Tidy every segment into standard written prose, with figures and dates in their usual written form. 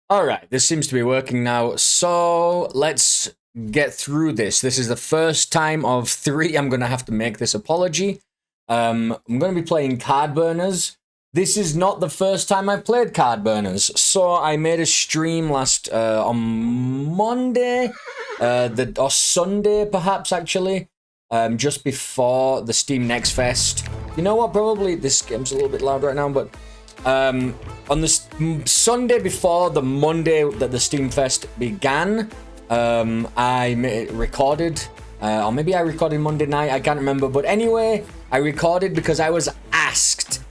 Alright, this seems to be working now. So let's get through this. This is the first time of 3 I'm going to have to make this apology. I'm going to be playing Cardburners. This is not the first time I've played Cardburners. So I made a stream last on Monday, or Sunday perhaps actually, just before the Steam Next Fest. You know what? Probably this game's a little bit loud right now, but on the Sunday before the Monday that the Steam Fest began, I recorded, or maybe I recorded Monday night, I can't remember, but anyway, I recorded because I was asked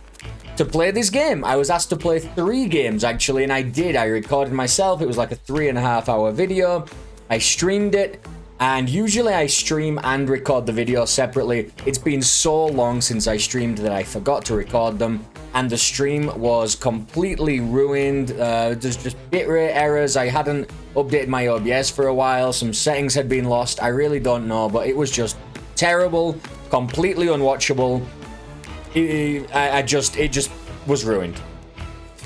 to play this game. I was asked to play 3 games actually, and I did. I recorded myself. It was like a 3.5 hour video. I streamed it, and usually I stream and record the video separately. It's been so long since I streamed that I forgot to record them, and the stream was completely ruined. There's just bitrate errors. I hadn't updated my OBS for a while. Some settings had been lost. I really don't know, but it was just terrible, completely unwatchable. It just was ruined.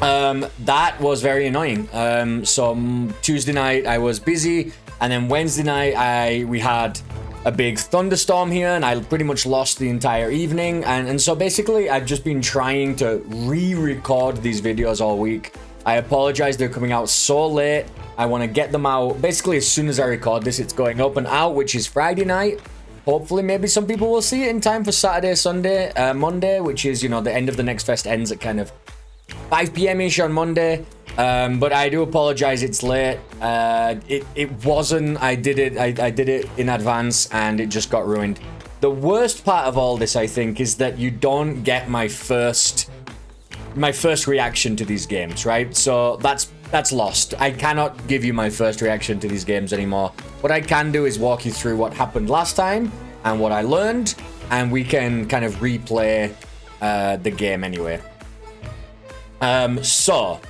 That was very annoying. So Tuesday night I was busy, and then Wednesday night we had a big thunderstorm here, and I pretty much lost the entire evening. And so basically I've just been trying to re-record these videos all week. I apologize, they're coming out so late. I want to get them out basically as soon as I record this. It's going up and out, which is Friday night. Hopefully, maybe some people will see it in time for Saturday, Sunday, Monday, which is, you know, the end of the Next Fest ends at kind of 5 p.m.-ish on Monday. But I do apologize, it's late. It wasn't, I did it in advance, and it just got ruined. The worst part of all this, I think, is that you don't get my first reaction to these games, right? So that's lost. I cannot give you my first reaction to these games anymore. What I can do is walk you through what happened last time and what I learned, and we can kind of replay the game anyway. So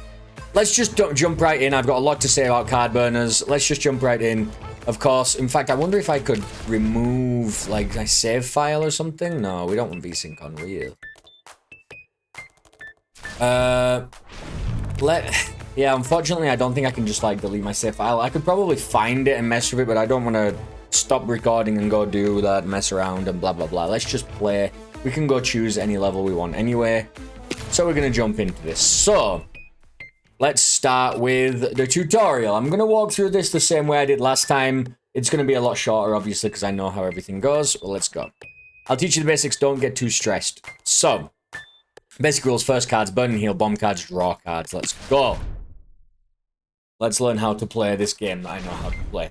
let's just jump right in. I've got a lot to say about Cardburners. Let's just jump right in. Of course, in fact, I wonder if I could remove like my save file or something. No, we don't want VSync on real. Yeah, unfortunately, I don't think I can just like delete my save file. I could probably find it and mess with it, but I don't want to stop recording and go do that, mess around and blah, blah, blah. Let's just play. We can go choose any level we want anyway. So we're going to jump into this. So let's start with the tutorial. I'm going to walk through this the same way I did last time. It's going to be a lot shorter, obviously, because I know how everything goes. Well, let's go. I'll teach you the basics. Don't get too stressed. So basic rules: first cards, burn and heal, bomb cards, draw cards. Let's go. Let's learn how to play this game that I know how to play.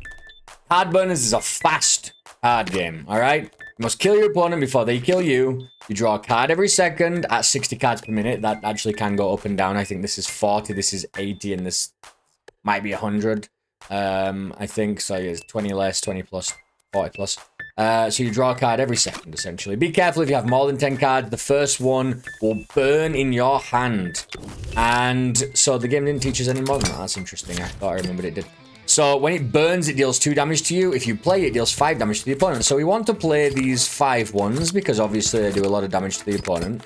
Cardburners is a fast card game, alright? You must kill your opponent before they kill you. You draw a card every second at 60 cards per minute. That actually can go up and down. I think this is 40, this is 80, and this might be 100. I think, so it's 20 less, 20 plus, 40 plus. So you draw a card every second, essentially. Be careful if you have more than 10 cards. The first one will burn in your hand. And so the game didn't teach us any more than that. That's interesting. I thought I remembered it did. So when it burns, it deals 2 damage to you. If you play it, it deals 5 damage to the opponent. So we want to play these 5 ones because obviously they do a lot of damage to the opponent.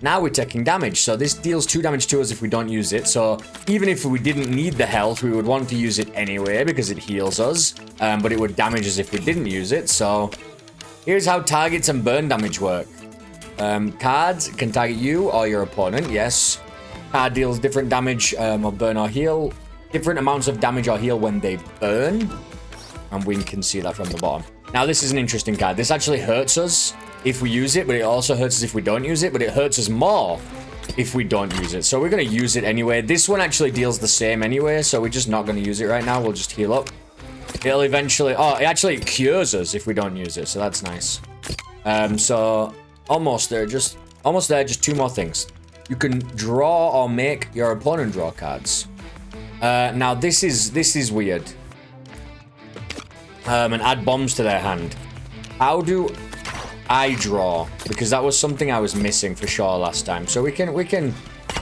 Now we're taking damage. So this deals 2 damage to us if we don't use it. So even if we didn't need the health, we would want to use it anyway because it heals us. But it would damage us if we didn't use it. So here's how targets and burn damage work. Cards can target you or your opponent, yes. Card deals different damage or burn or heal. Different amounts of damage or heal when they burn. And we can see that from the bottom. Now this is an interesting card. This actually hurts us if we use it, but it also hurts us if we don't use it, but it hurts us more if we don't use it. So we're going to use it anyway. This one actually deals the same anyway, so we're just not going to use it right now. We'll just heal up. It'll eventually... Oh, it actually cures us if we don't use it, so that's nice. So almost there. Just 2 more things. You can draw or make your opponent draw cards. Now this is weird. And add bombs to their hand. How do I draw? Because that was something I was missing for sure last time. So we can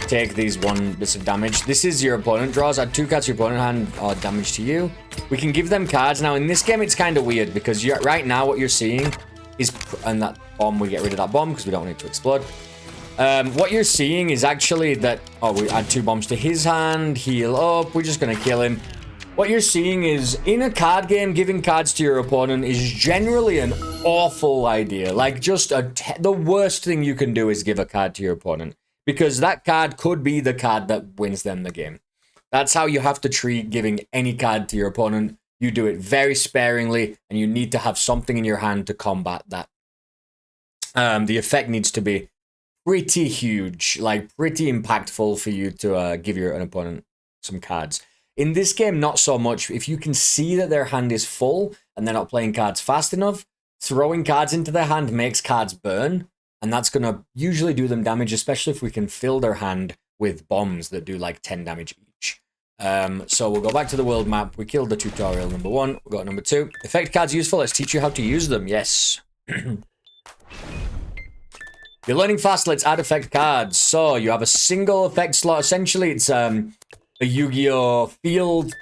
take these 1 bits of damage. This is your opponent draws. Add 2 cards to your opponent hand or damage to you. We can give them cards. Now in this game it's kind of weird because right now what you're seeing is, and that bomb, we get rid of that bomb because we don't want it to explode. What you're seeing is actually that... Oh, we add 2 bombs to his hand. Heal up. We're just going to kill him. What you're seeing is, in a card game, giving cards to your opponent is generally an awful idea. Like, just the worst thing you can do is give a card to your opponent. Because that card could be the card that wins them the game. That's how you have to treat giving any card to your opponent. You do it very sparingly, and you need to have something in your hand to combat that. The effect needs to be pretty huge, like pretty impactful for you to give an opponent some cards. In this game, not so much. If you can see that their hand is full and they're not playing cards fast enough, throwing cards into their hand makes cards burn, and that's going to usually do them damage, especially if we can fill their hand with bombs that do like 10 damage each. So we'll go back to the world map. We killed the tutorial number 1. We've got number 2. Effect cards useful. Let's teach you how to use them. Yes. You're learning fast. Let's add effect cards. So you have a single effect slot. Essentially, it's a Yu-Gi-Oh! Field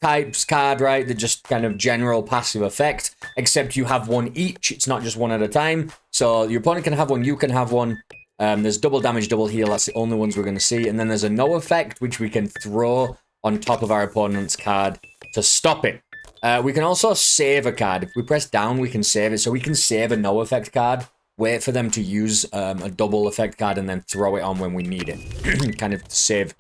types card, right? That just kind of general passive effect, except you have one each. It's not just one at a time. So your opponent can have one, you can have one. There's double damage, double heal. That's the only ones we're going to see. And then there's a no effect, which we can throw on top of our opponent's card to stop it. We can also save a card. If we press down, we can save it. So we can save a no effect card, wait for them to use a double effect card, and then throw it on when we need it. Kind of save.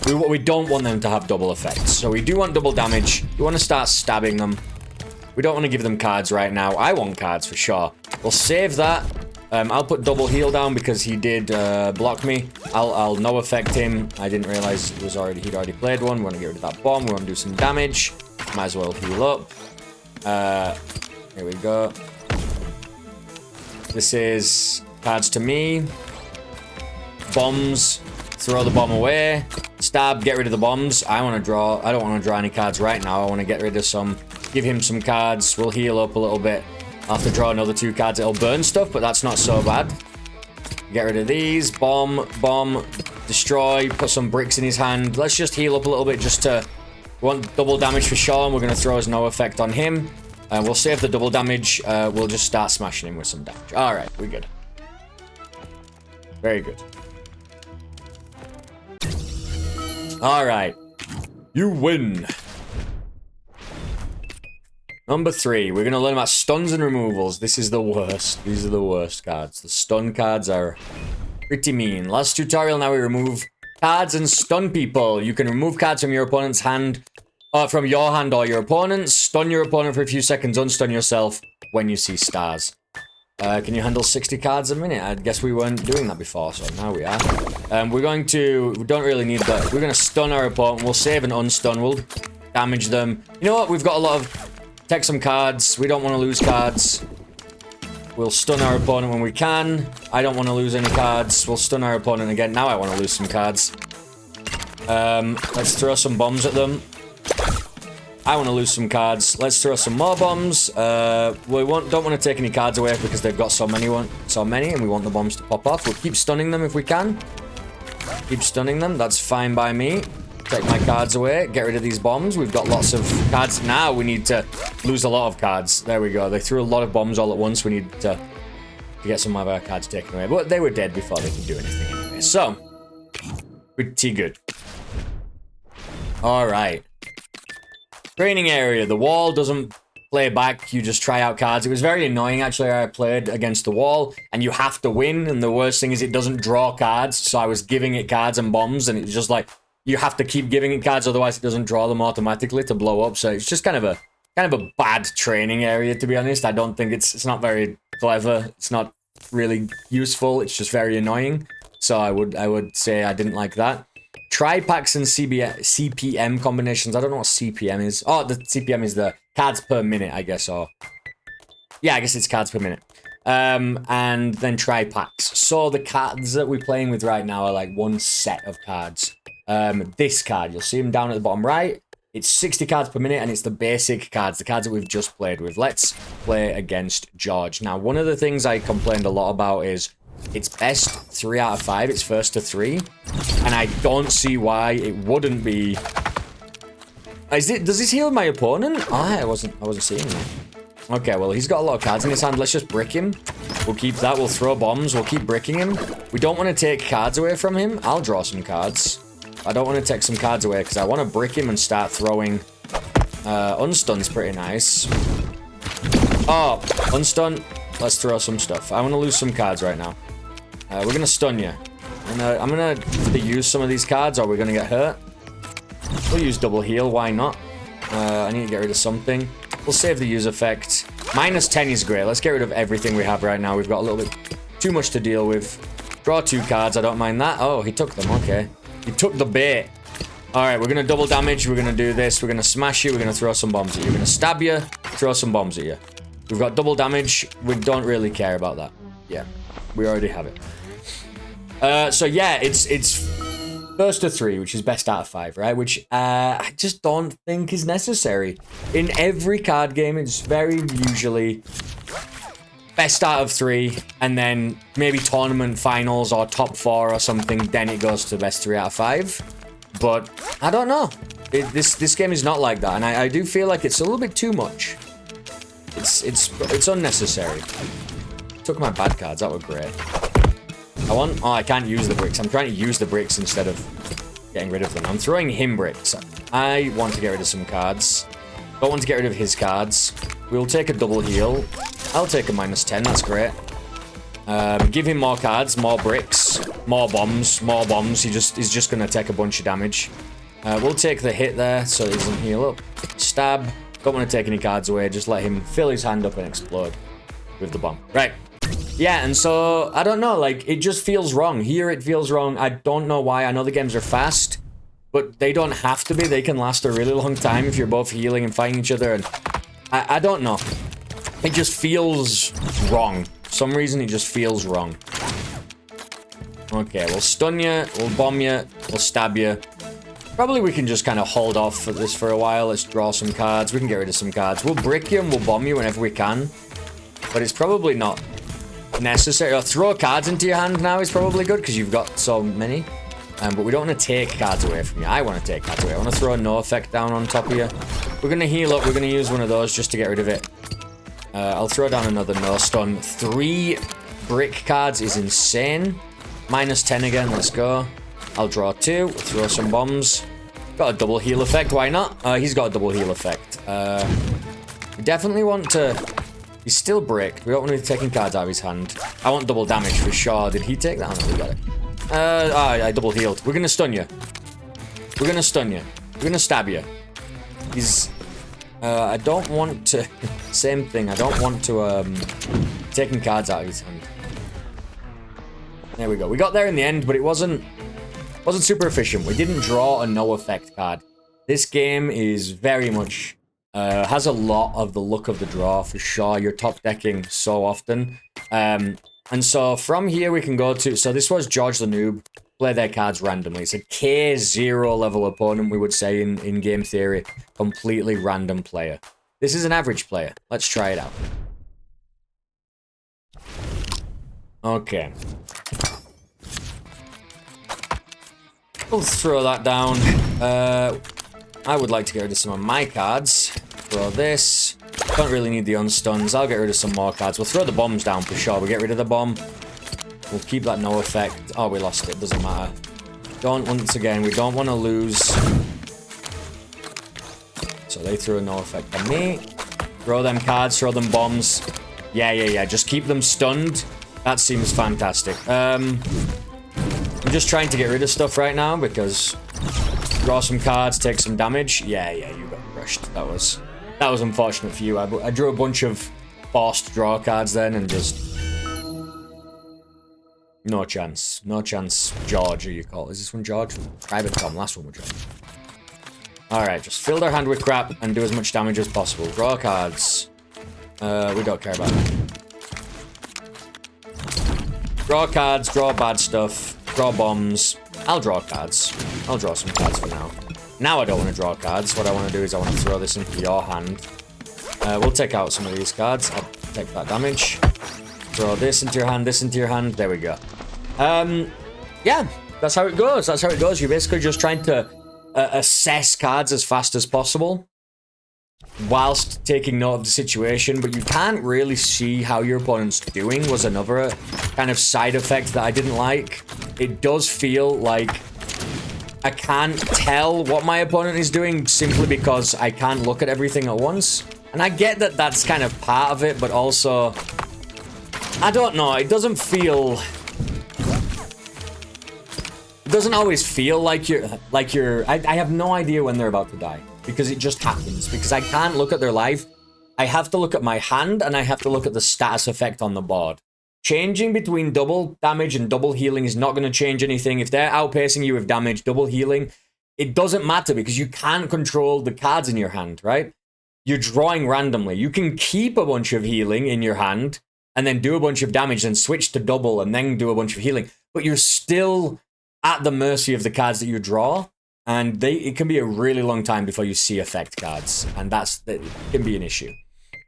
We don't want them to have double effects. So we do want double damage. We want to start stabbing them. We don't want to give them cards right now. I want cards for sure. We'll save that. I'll put double heal down because he did block me. I'll no effect him. I didn't realize he'd already played one. We want to get rid of that bomb. We want to do some damage. Might as well heal up. Here we go. This is cards to me. Bombs. Throw the bomb away. Stab. Get rid of the bombs. I don't want to draw any cards right now. I want to get rid of some. Give him some cards. We'll heal up a little bit. I'll have to draw another 2 cards. It'll burn stuff, but that's not so bad. Get rid of these. Bomb. Destroy. Put some bricks in his hand. Let's just heal up a little bit just to... We want double damage for Sean. We're going to throw his no effect on him. We'll save the double damage. We'll just start smashing him with some damage. Alright, we're good. Very good. Alright. You win. Number 3. We're going to learn about stuns and removals. This is the worst. These are the worst cards. The stun cards are pretty mean. Last tutorial, now we remove cards and stun people. You can remove cards from your opponent's hand. From your hand or your opponent's. Stun your opponent for a few seconds. Unstun yourself when you see stars. Can you handle 60 cards a minute? I guess we weren't doing that before, so now we are. We don't really need that. We're going to stun our opponent. We'll save and unstun. We'll damage them. You know what? We've got a lot of... Take some cards. We don't want to lose cards. We'll stun our opponent when we can. I don't want to lose any cards. We'll stun our opponent again. Now I want to lose some cards. Let's throw some bombs at them. I want to lose some cards. Let's throw some more bombs. We don't want to take any cards away because they've got so many, and we want the bombs to pop off. We'll keep stunning them if we can. Keep stunning them. That's fine by me. Take my cards away. Get rid of these bombs. We've got lots of cards. Now we need to lose a lot of cards. There we go. They threw a lot of bombs all at once. We need to get some of our cards taken away. But they were dead before they could do anything anyway. So, pretty good. Alright. Training area. The wall doesn't play back. You just try out cards. It was very annoying, actually. I played against the wall, and you have to win. And the worst thing is it doesn't draw cards. So I was giving it cards and bombs, and it's just like... You have to keep giving it cards, otherwise it doesn't draw them automatically to blow up. So it's just kind of a bad training area, to be honest. I don't think it's not very clever. It's not really useful. It's just very annoying. So I would say I didn't like that. Tri-packs and CPM combinations. I don't know what CPM is. Oh, the CPM is the cards per minute, I guess. Or yeah, I guess it's cards per minute. And then tri-packs. So the cards that we're playing with right now are like one set of cards. This card, you'll see them down at the bottom right. It's 60 cards per minute, and it's the basic cards, the cards that we've just played with. Let's play against George. Now, one of the things I complained a lot about is it's best 3 out of 5. It's first to 3, and I don't see why it wouldn't be. Does this heal my opponent? Oh, I wasn't seeing that. Okay, well, he's got a lot of cards in his hand. Let's just brick him. We'll keep that. We'll throw bombs. We'll keep bricking him. We don't want to take cards away from him. I'll draw some cards. I don't want to take some cards away because I want to brick him and start throwing. Unstun's pretty nice. Oh, unstun. Let's throw some stuff. I want to lose some cards right now. We're going to stun you. I'm going to use some of these cards or we're going to get hurt. We'll use double heal. Why not? I need to get rid of something. We'll save the use effect. -10 is great. Let's get rid of everything we have right now. We've got a little bit too much to deal with. Draw 2 cards. I don't mind that. Oh, he took them. Okay. He took the bait. All right, we're going to double damage. We're going to do this. We're going to smash you. We're going to throw some bombs at you. We're going to stab you. Throw some bombs at you. We've got double damage. We don't really care about that. Yeah, we already have it. So yeah, it's first to 3, which is best out of 5, right? Which I just don't think is necessary. In every card game, it's very usually best out of 3, and then maybe tournament finals or top 4 or something, then it goes to best 3 out of 5. But I don't know. This game is not like that, and I do feel like it's a little bit too much. It's unnecessary. Took my bad cards. That were great. Oh, I can't use the bricks. I'm trying to use the bricks instead of getting rid of them. I'm throwing him bricks. I want to get rid of some cards. Don't want to get rid of his cards. We'll take a double heal. I'll take a -10. That's great. Give him more cards, more bricks, more bombs, more bombs. He's just going to take a bunch of damage. We'll take the hit there so he doesn't heal up. Stab. Don't want to take any cards away. Just let him fill his hand up and explode with the bomb. Right. Yeah, and so, I don't know, like, it just feels wrong. Here, it feels wrong. I don't know why. I know the games are fast, but they don't have to be. They can last a really long time if you're both healing and fighting each other, and I don't know. It just feels wrong. For some reason, it just feels wrong. Okay, we'll stun you, we'll bomb you, we'll stab you. Probably we can just kind of hold off for this for a while. Let's draw some cards. We can get rid of some cards. We'll brick you and we'll bomb you whenever we can, but it's probably not necessary. Throw cards into your hand now is probably good because you've got so many. But we don't want to take cards away from you. I want to take cards away. I want to throw a no effect down on top of you. We're going to heal up. We're going to use one of those just to get rid of it. I'll throw down another no stun. 3 brick cards is insane. -10 again. Let's go. I'll draw 2. We'll throw some bombs. Got a double heal effect. Why not? He's got a double heal effect. We definitely want to... He's still bricked. We don't want to be taking cards out of his hand. I want double damage for sure. Did he take that? Oh, no, we got it. I double healed. We're going to stun you. We're going to stun you. We're going to stab you. He's... I don't want to... Same thing. I don't want to, taking cards out of his hand. There we go. We got there in the end, but it wasn't super efficient. We didn't draw a no effect card. This game is very much... has a lot of the look of the draw, for sure. You're top decking so often. And so from here we can go to... So this was George the Noob. Play their cards randomly. It's a K0 level opponent, we would say in game theory. Completely random player. This is an average player. Let's try it out. Okay. We'll throw that down. I would like to get rid of some of my cards. Throw this. Don't really need the unstuns. I'll get rid of some more cards. We'll throw the bombs down for sure. We'll get rid of the bomb. We'll keep that no effect. Oh, we lost it. Doesn't matter. Once again, we don't want to lose. So they threw a no effect on me. Throw them cards. Throw them bombs. Yeah. Just keep them stunned. That seems fantastic. I'm just trying to get rid of stuff right now because... Draw some cards, take some damage. Yeah, you got crushed. That was unfortunate for you. I drew a bunch of forced draw cards then and just... No chance. No chance. George, you call it. Is this one George? Private Tom. Last one was George. Alright, just fill their hand with crap and do as much damage as possible. Draw cards. We don't care about that. Draw cards, draw bad stuff, draw bombs. I'll draw cards. I'll draw some cards for now. Now I don't want to draw cards. What I want to do is I want to throw this into your hand. We'll take out some of these cards. I'll take that damage. Throw this into your hand, this into your hand. There we go. Yeah, that's how it goes. That's how it goes. You're basically just trying to assess cards as fast as possible. whilst taking note of the situation, but you can't really see how your opponent's doing was another kind of side effect that I didn't like. It does feel like I can't tell what my opponent is doing simply because I can't look at everything at once. And I get that that's kind of part of it, but also, I don't know, it doesn't feel... It doesn't always feel like you're... I have no idea when they're about to die, because it just happens. Because I can't look at their life. I have to look at my hand, and I have to look at the status effect on the board. Changing between double damage and double healing is not going to change anything. If they're outpacing you with damage, double healing, it doesn't matter because you can't control the cards in your hand, right? You're drawing randomly. You can keep a bunch of healing in your hand and then do a bunch of damage and switch to double and then do a bunch of healing. But you're still at the mercy of the cards that you draw. And it can be a really long time before you see effect cards. And that can be an issue.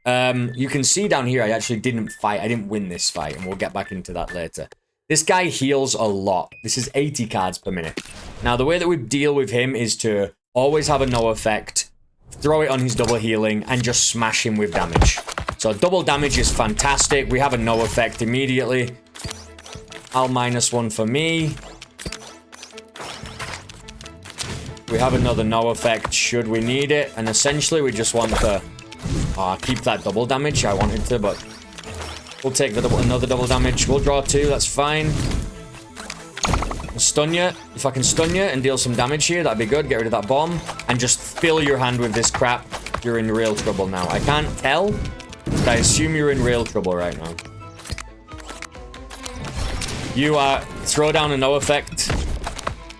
You can see down here, I actually didn't fight. I didn't win this fight, and we'll get back into that later. This guy heals a lot. This is 80 cards per minute. Now, the way that we deal with him is to always have a no effect, throw it on his double healing, and just smash him with damage. So double damage is fantastic. We have a no effect immediately. I'll -1 for me. We have another no effect should we need it, and essentially we just want to... keep that double damage. I wanted to, but we'll take another double damage. We'll draw 2. That's fine. I'll stun you. If I can stun you and deal some damage here, that'd be good. Get rid of that bomb and just fill your hand with this crap. You're in real trouble now. I can't tell, but I assume you're in real trouble right now. You throw down a no effect.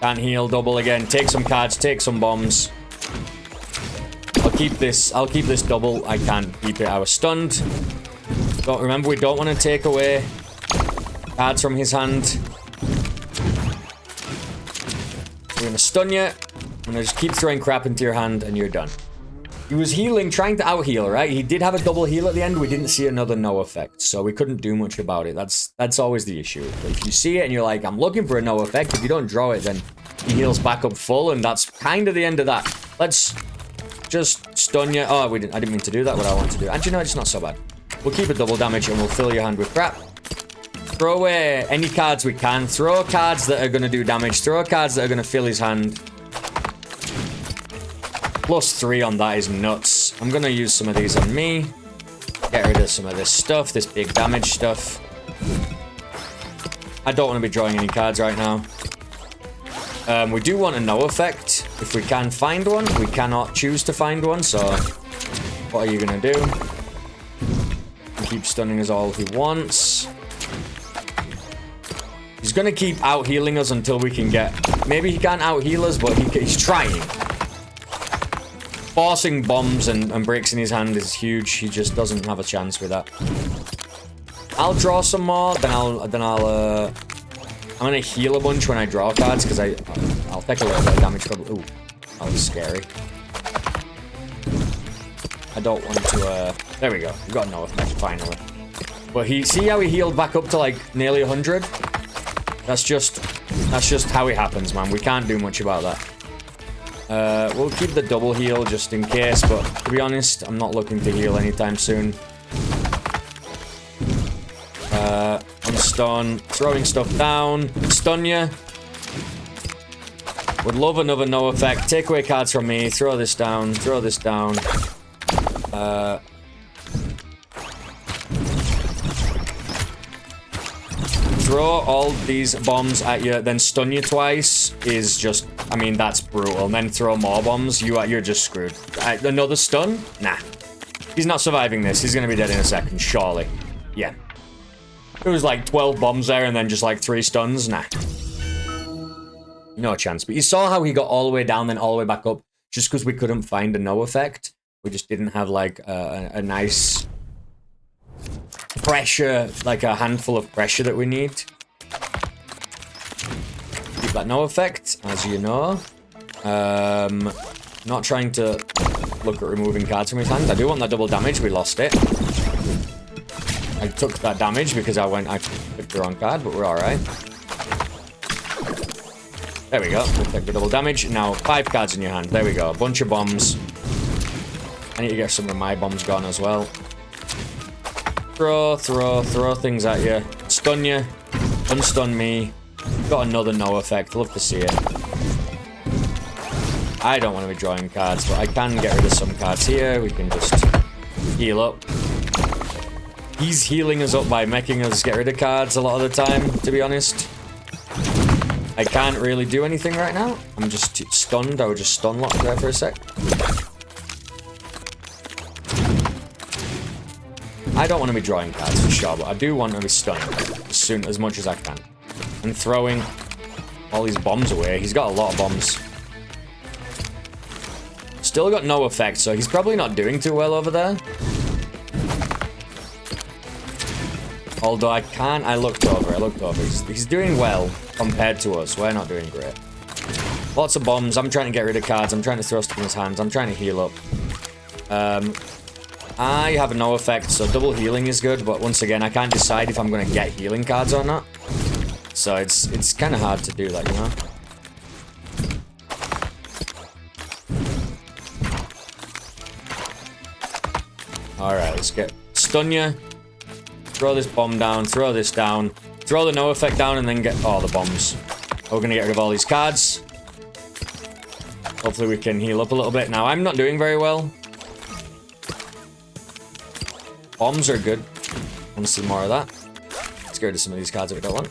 Can't heal. Double again. Take some cards. Take some bombs. I'll keep this double. I can't keep it. I was stunned. But remember, we don't want to take away cards from his hand. We're gonna stun you. I'm gonna just keep throwing crap into your hand, and you're done. He was healing, trying to out-heal, right? He did have a double heal at the end. We didn't see another no effect, so we couldn't do much about it. That's always the issue. But if you see it and you're like, I'm looking for a no effect, if you don't draw it, then he heals back up full, and that's kind of the end of that. Let's just stun you. Oh, I didn't mean to do that, what I want to do. And you know, it's not so bad. We'll keep it double damage, and we'll fill your hand with crap. Throw away any cards we can. Throw cards that are going to do damage. Throw cards that are going to fill his hand. +3 on that is nuts. I'm going to use some of these on me. Get rid of some of this stuff, this big damage stuff. I don't want to be drawing any cards right now. We do want a no effect, if we can find one. We cannot choose to find one, so what are you going to do? Keep stunning us all he wants. He's going to keep out-healing us until we can get... Maybe he can't out-heal us, but he's trying. Forcing bombs and breaks in his hand is huge. He just doesn't have a chance with that. I'll draw some more, then I'm gonna heal a bunch when I draw cards, because I'll take a little bit of damage from... Ooh, that was scary. I don't want to, there we go. We got no effect, finally. But see how he healed back up to, like, nearly 100? That's just how it happens, man. We can't do much about that. We'll keep the double heal just in case, but to be honest, I'm not looking to heal anytime soon. Unstun, throwing stuff down, stun you. Would love another no effect. Take away cards from me, throw this down, throw this down. Throw all these bombs at you, then stun you twice is just, I mean, that's brutal. And then throw more bombs, you're just screwed. Another stun? Nah. He's not surviving this. He's gonna be dead in a second, surely. Yeah. It was like 12 bombs there and then just like 3 stuns. Nah. No chance. But you saw how he got all the way down, then all the way back up, just because we couldn't find a no effect. We just didn't have like a nice... pressure, like a handful of pressure that we need. Keep that no effect, as you know. Not trying to look at removing cards from his hand. I do want that double damage. We lost it. I took that damage because I picked the wrong card, but we're alright. There we go. We'll take the double damage. Now, 5 cards in your hand. There we go. A bunch of bombs. I need to get some of my bombs gone as well. Throw things at you. Stun you. Unstun me. Got another no effect. Love to see it. I don't want to be drawing cards, but I can get rid of some cards here. We can just heal up. He's healing us up by making us get rid of cards a lot of the time, to be honest. I can't really do anything right now. I'm just stunned. I would just stun lock there for a sec. I don't want to be drawing cards for sure, but I do want to be stunning as much as I can. And throwing all these bombs away. He's got a lot of bombs. Still got no effect, so he's probably not doing too well over there. Although I looked over. He's doing well compared to us. We're not doing great. Lots of bombs. I'm trying to get rid of cards. I'm trying to throw stuff in his hands. I'm trying to heal up. I have no effect, so double healing is good, but once again, I can't decide if I'm going to get healing cards or not. So it's kind of hard to do that, you know? Alright, let's get... Stun you. Throw this bomb down, throw this down, throw the no effect down, and then get all the bombs. We're going to get rid of all these cards. Hopefully we can heal up a little bit. Now, I'm not doing very well. Bombs are good. I want to see more of that. Let's get rid of some of these cards that we don't want.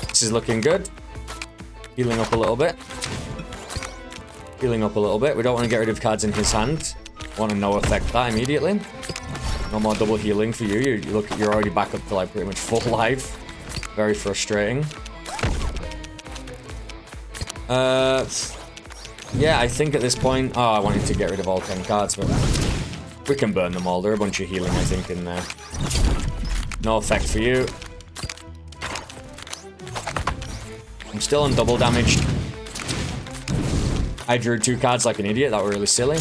This is looking good. Healing up a little bit. Healing up a little bit. We don't want to get rid of cards in his hand. Want to no effect that immediately. No more double healing for you. You're already back up to like pretty much full life. Very frustrating. Yeah, I think at this point... Oh, I wanted to get rid of all 10 cards, but... We can burn them all. There are a bunch of healing, I think, in there. No effect for you. I'm still on double damage. I drew 2 cards like an idiot. That were really silly.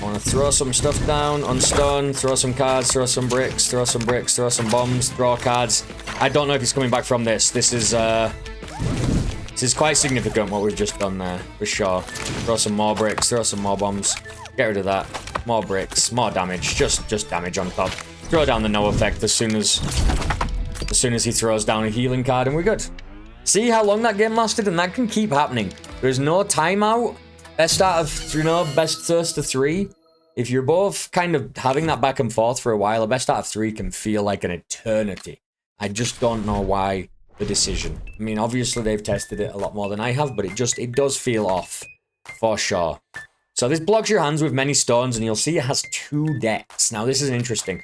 I want to throw some stuff down, unstun, throw some cards, throw some bricks, throw some bricks, throw some bombs, throw cards. I don't know if he's coming back from this. This is quite significant what we've just done there, for sure. Throw some more bricks, throw some more bombs. Get rid of that. More bricks, more damage. Just damage on top. Throw down the no effect as soon as he throws down a healing card, and we're good. See how long that game lasted, and that can keep happening. There's no timeout. Best out of, best first to 3. If you're both kind of having that back and forth for a while, a best out of 3 can feel like an eternity. I just don't know why the decision. I mean, obviously they've tested it a lot more than I have, but it does feel off for sure. So this blocks your hands with many stones, and you'll see it has 2 decks. Now this is interesting.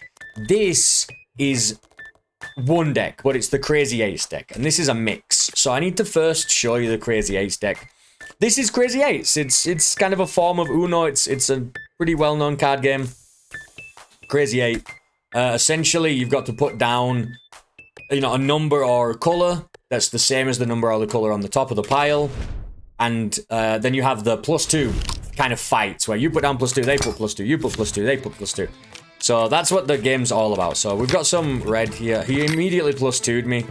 This is 1 deck, but it's the Crazy Eights deck, and this is a mix. So I need to first show you the Crazy Eights deck. This is Crazy Eights. It's kind of a form of Uno. It's a pretty well-known card game. Crazy 8. Essentially, you've got to put down, a number or a color that's the same as the number or the color on the top of the pile, and then you have the +2 kind of fights where you put down +2, they put +2, you put +2, they put +2. So that's what the game's all about. So we've got some red here. He immediately +2'd me,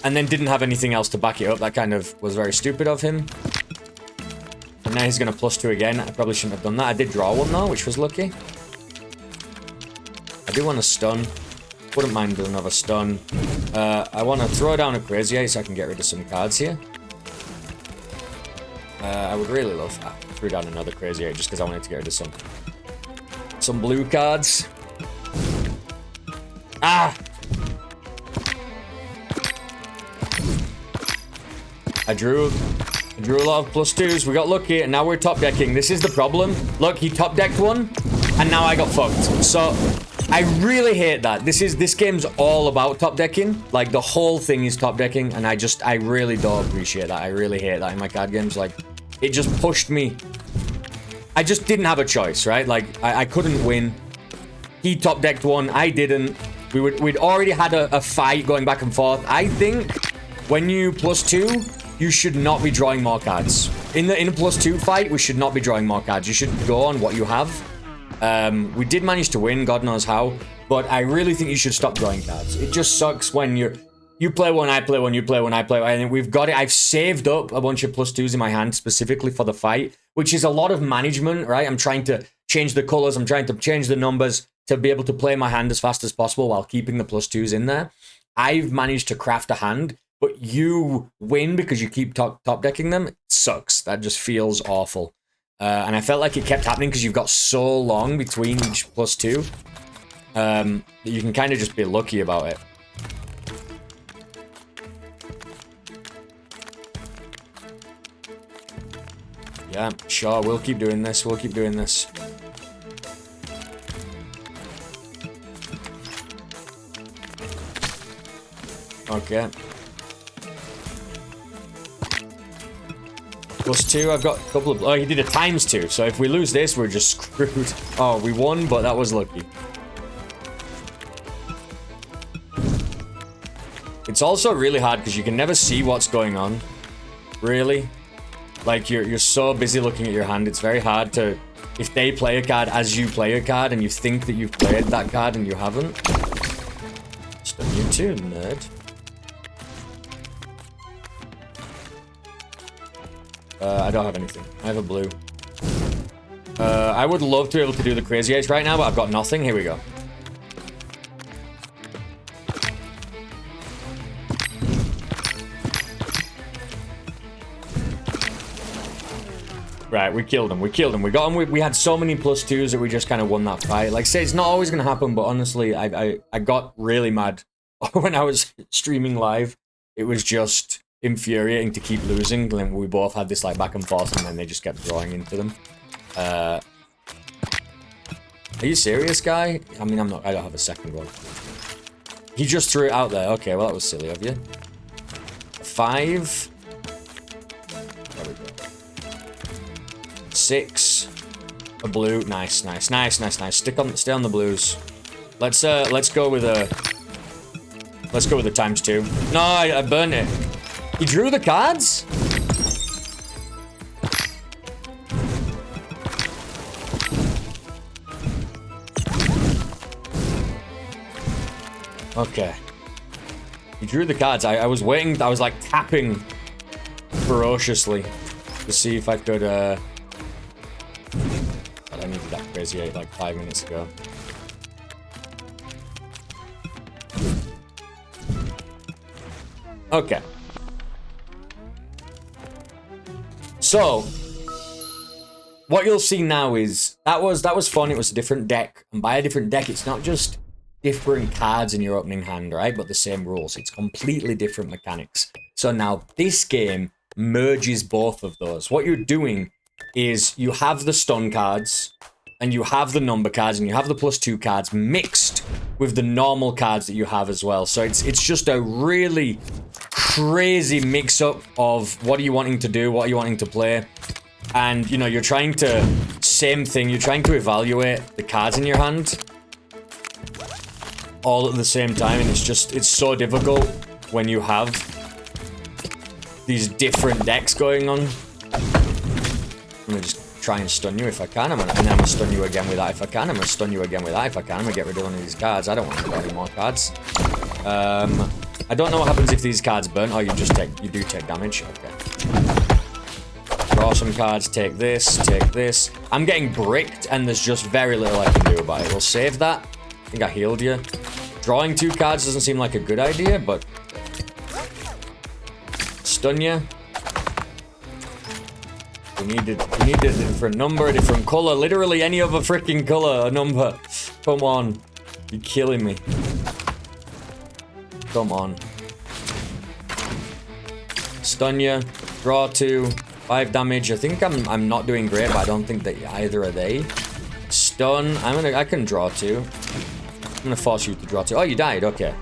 and then didn't have anything else to back it up. That kind of was very stupid of him. And now he's going to +2 again. I probably shouldn't have done that. I did draw one though, which was lucky. I do want to stun. Wouldn't mind doing another stun. I want to throw down a Crazy 8 so I can get rid of some cards here. I would really love that. Threw down another Crazy 8 just because I wanted to get rid of some blue cards. Ah! I drew a lot of +2s. We got lucky, and now we're top decking. This is the problem. Look, he top decked one, and now I got fucked. So I really hate that. This game's all about top decking. Like, the whole thing is top decking, and I really don't appreciate that. I really hate that in my card games. Like, it just pushed me. I just didn't have a choice, right? Like, I couldn't win. He top decked one. I didn't. We'd already had a fight going back and forth. I think when you +2, you should not be drawing more cards. In a +2 fight, we should not be drawing more cards. You should go on what you have. We did manage to win, God knows how, but I really think you should stop drawing cards. It just sucks when You play one, I play one, you play one, I play one. And we've got it. I've saved up a bunch of +2s in my hand specifically for the fight, which is a lot of management, right? I'm trying to change the colors. I'm trying to change the numbers to be able to play my hand as fast as possible while keeping the +2s in there. I've managed to craft a hand, but you win because you keep top decking them. It sucks. That just feels awful. And I felt like it kept happening because you've got so long between each +2 that you can kind of just be lucky about it. Yeah, sure, we'll keep doing this, we'll keep doing this. Okay. +2, I've got a couple of... Oh, he did a ×2, so if we lose this, we're just screwed. Oh, we won, but that was lucky. It's also really hard because you can never see what's going on. Really. Like, you're so busy looking at your hand, it's very hard to... If they play a card as you play a card and you think that you've played that card and you haven't. Stun you too, nerd. I don't have anything. I have a blue. I would love to be able to do the Crazy Eights right now, but I've got nothing. Here we go. Right, we killed him. We killed him. We got him. We had so many +2s that we just kind of won that fight. Like I say, it's not always going to happen, but honestly, I got really mad when I was streaming live. It was just infuriating to keep losing. And we both had this like back and forth, and then they just kept drawing into them. Are you serious, guy? I mean, I'm not. I don't have a second one. He just threw it out there. Okay, well, that was silly of you. 5. There we go. 6. A blue. Nice, nice, nice, nice, nice. Stay on the blues. Let's go with a ×2. No, I burned it. He drew the cards? Okay. He drew the cards. I was waiting. I was like tapping ferociously to see if I could I needed that Crazy 8 like 5 minutes ago. Okay. So, what you'll see now is that was fun. It was a different deck, and by a different deck, it's not just different cards in your opening hand, right? But the same rules. It's completely different mechanics. So now this game merges both of those. What you're doing is you have the stun cards, and you have the number cards, and you have the +2 cards mixed with the normal cards that you have as well. So it's just a really crazy mix-up of what are you wanting to do, what are you wanting to play. And, you know, you're trying to, same thing, you're trying to evaluate the cards in your hand all at the same time, and it's so difficult when you have these different decks going on. I'm gonna just try and stun you if I can, and then I'm gonna stun you again with that if I can, I'm gonna stun you again with that if I can, I'm gonna get rid of one of these cards. I don't want to draw any more cards. I don't know what happens if these cards burn. Oh, you do take damage. Okay. Draw some cards, take this, take this. I'm getting bricked, and there's just very little I can do about it. We'll save that. I think I healed you. Drawing 2 cards doesn't seem like a good idea, but... Stun you. We need a different number, a different color. Literally any other freaking color, a number. Come on. You're killing me. Come on. Stun you. Draw 2. 5 damage. I think I'm not doing great, but I don't think that either are they. Stun. I can draw 2. I'm gonna force you to draw 2. Oh, you died. Okay.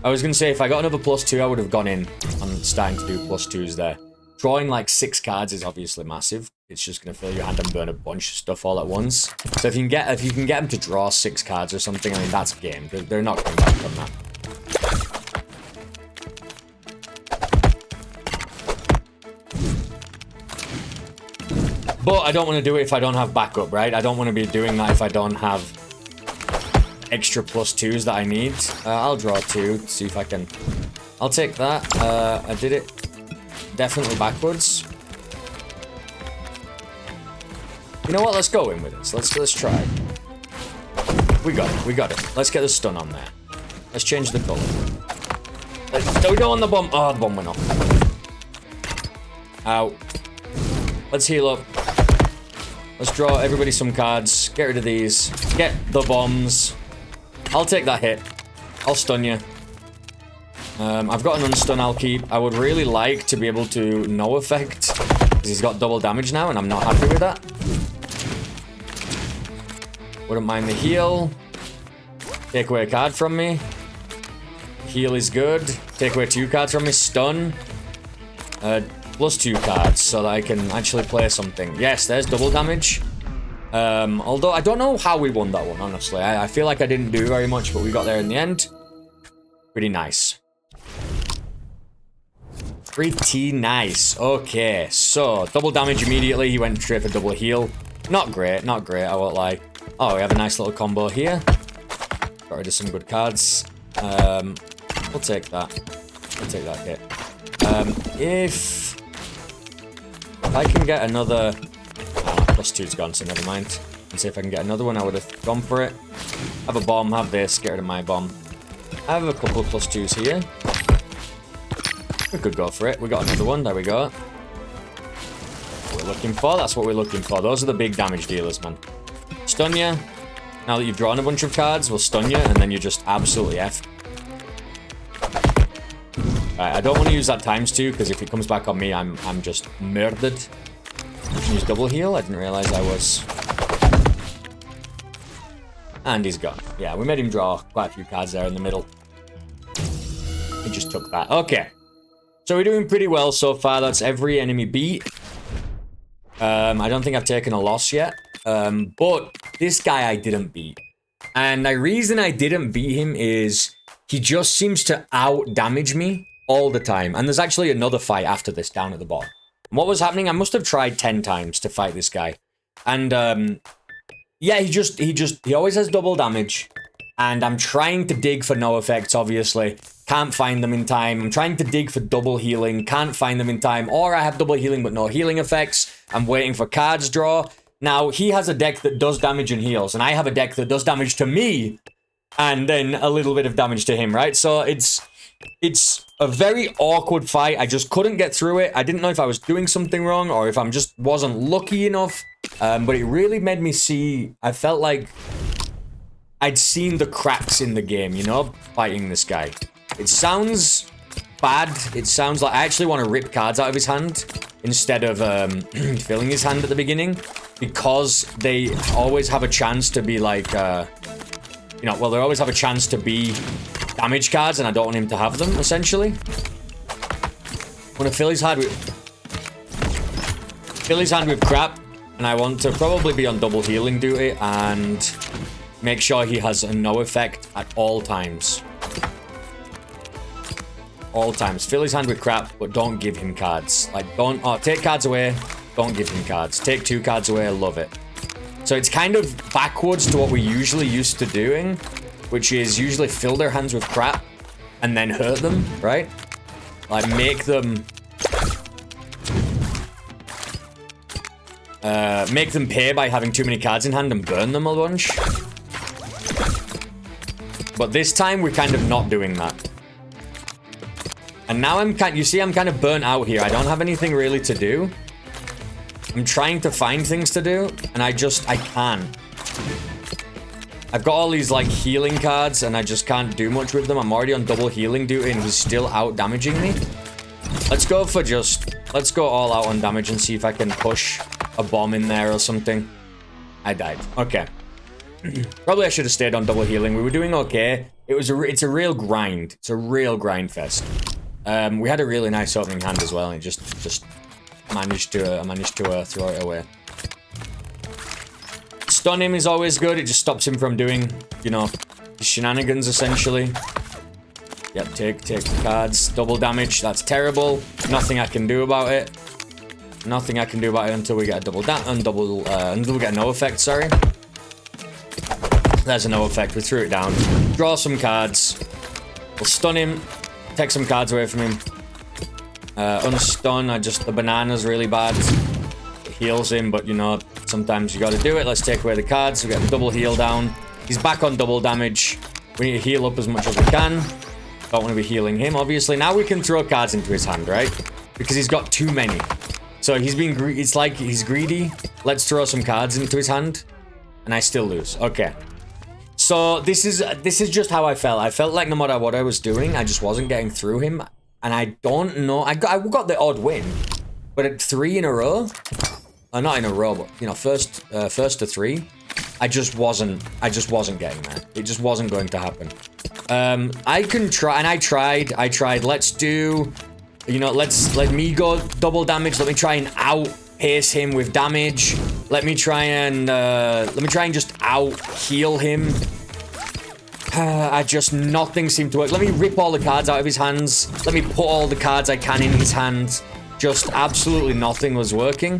I was gonna say if I got another +2, I would have gone in and starting to do +2s there. Drawing like 6 cards is obviously massive. It's just gonna fill your hand and burn a bunch of stuff all at once. So if you can get them to draw 6 cards or something, I mean that's game. They're not coming back from that. But I don't want to do it if I don't have backup, right? I don't want to be doing that if I don't have extra +2s that I need. I'll draw 2, see if I can... I'll take that. I did it definitely backwards. You know what? Let's go in with this. Let's try. We got it. We got it. Let's get the stun on there. Let's change the color. We don't want the bomb. Oh, the bomb went off. Ow. Let's heal up. Let's draw everybody some cards. Get rid of these. Get the bombs. I'll take that hit. I'll stun you. I've got an unstun I'll keep. I would really like to be able to no effect, because he's got double damage now, and I'm not happy with that. Wouldn't mind the heal. Take away a card from me. Heal is good. Take away 2 cards from me. Stun. Plus 2 cards so that I can actually play something. Yes, there's double damage. Although I don't know how we won that one, honestly. I feel like I didn't do very much, but we got there in the end. Pretty nice. Pretty nice. Okay, so double damage immediately. He went straight for double heal. Not great, not great, I won't lie. Oh, we have a nice little combo here. Got rid of some good cards. We'll take that. We'll take that hit. If I can get another... plus 2's gone, so never mind. Let's see if I can get another one. I would have gone for it. Have a bomb, have this, get rid of my bomb. I have a couple of plus 2's here. We could go for it. We got another one. There we go. What we're looking for. That's what we're looking for. Those are the big damage dealers, man. Stun you. Now that you've drawn a bunch of cards, we'll stun you, and then you're just absolutely effed. Alright, I don't want to use that ×2, because if it comes back on me, I'm just murdered. I can use double heal. I didn't realize I was. And he's gone. Yeah, we made him draw quite a few cards there in the middle. He just took that. Okay. So we're doing pretty well so far. That's every enemy beat. I don't think I've taken a loss yet. But this guy I didn't beat. And the reason I didn't beat him is he just seems to out-damage me all the time. And there's actually another fight after this down at the bottom. And what was happening? I must have tried 10 times to fight this guy. And, yeah, he always has double damage. And I'm trying to dig for no effects, obviously. Can't find them in time. I'm trying to dig for double healing. Can't find them in time. Or I have double healing but no healing effects. I'm waiting for cards draw. Now, he has a deck that does damage and heals. And I have a deck that does damage to me. And then a little bit of damage to him, right? So it's a very awkward fight. I just couldn't get through it. I didn't know if I was doing something wrong or if I'm just wasn't lucky enough. But it really made me see... I felt like I'd seen the cracks in the game, you know, fighting this guy. It sounds bad. It sounds like I actually want to rip cards out of his hand instead of filling his hand at the beginning, because they always have a chance to be like, you know, well, they always have a chance to be damage cards, and I don't want him to have them, essentially. I want to fill his hand with crap, and I want to probably be on double healing duty and make sure he has a no effect at all times. All times. Fill his hand with crap, but don't give him cards. Like, don't... Oh, take cards away. Don't give him cards. Take 2 cards away. I love it. So it's kind of backwards to what we usually used to doing, which is usually fill their hands with crap and then hurt them, right? Like, make them... make them pay by having too many cards in hand and burn them a bunch. But this time, we're kind of not doing that. And now you see, I'm kind of burnt out here. I don't have anything really to do. I'm trying to find things to do, and I can't. I've got all these, like, healing cards, and I just can't do much with them. I'm already on double healing duty, and he's still out-damaging me. Let's go all out on damage and see if I can push a bomb in there or something. I died. Okay. Probably I should have stayed on double healing. We were doing okay. It's a real grind. It's a real grind fest. We had a really nice opening hand as well, and it just managed to throw it away. Stun him is always good. It just stops him from doing, you know, his shenanigans, essentially. Yep, take the cards. Double damage. That's terrible. Nothing I can do about it. Nothing I can do about it until we get a until we get a no effect, sorry. There's a no effect. We threw it down. Draw some cards. We'll stun him. take some cards away from him. Unstun, the banana's really bad. It heals him, but you know, sometimes you gotta do it. Let's take away the cards. We got a double heal down. He's back on double damage. We need to heal up as much as we can. Don't want to be healing him, obviously. Now we can throw cards into his hand, right? Because he's got too many. So he's being it's like he's greedy. Let's throw some cards into his hand. And I still lose. Okay. So this is just how I felt. I felt like no matter what I was doing, I just wasn't getting through him. And I don't know. I got the odd win. But at 3 in a row, not in a row, but you know, first to 3, I just wasn't getting there. It just wasn't going to happen. I can try, and I tried. Let's do, you know, let me go double damage. Let me try and outpace him with damage. Let me try and just out heal him. Nothing seemed to work. Let me rip all the cards out of his hands. Let me put all the cards I can in his hands. Just absolutely nothing was working.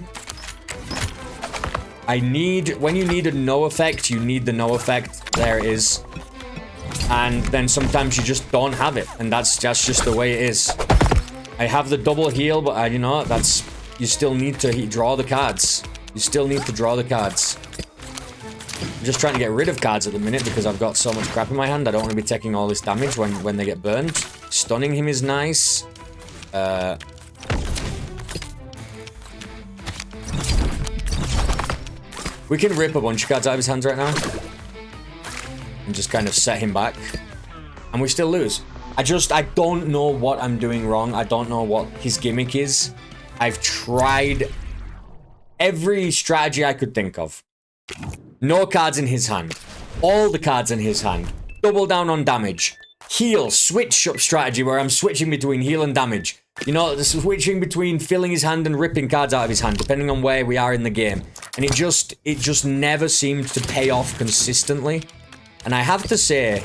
When you need a no effect, you need the no effect. There it is. And then sometimes you just don't have it. And that's just the way it is. I have the double heal, but you know, you still need to draw the cards. You still need to draw the cards. I'm just trying to get rid of cards at the minute because I've got so much crap in my hand. I don't want to be taking all this damage when they get burned. Stunning him is nice. We can rip a bunch of cards out of his hands right now. And just kind of set him back. And we still lose. I don't know what I'm doing wrong. I don't know what his gimmick is. I've tried every strategy I could think of. No cards in his hand. All the cards in his hand. Double down on damage. Heal. Switch up strategy where I'm switching between heal and damage. You know, the switching between filling his hand and ripping cards out of his hand, depending on where we are in the game. And it just never seemed to pay off consistently. And I have to say,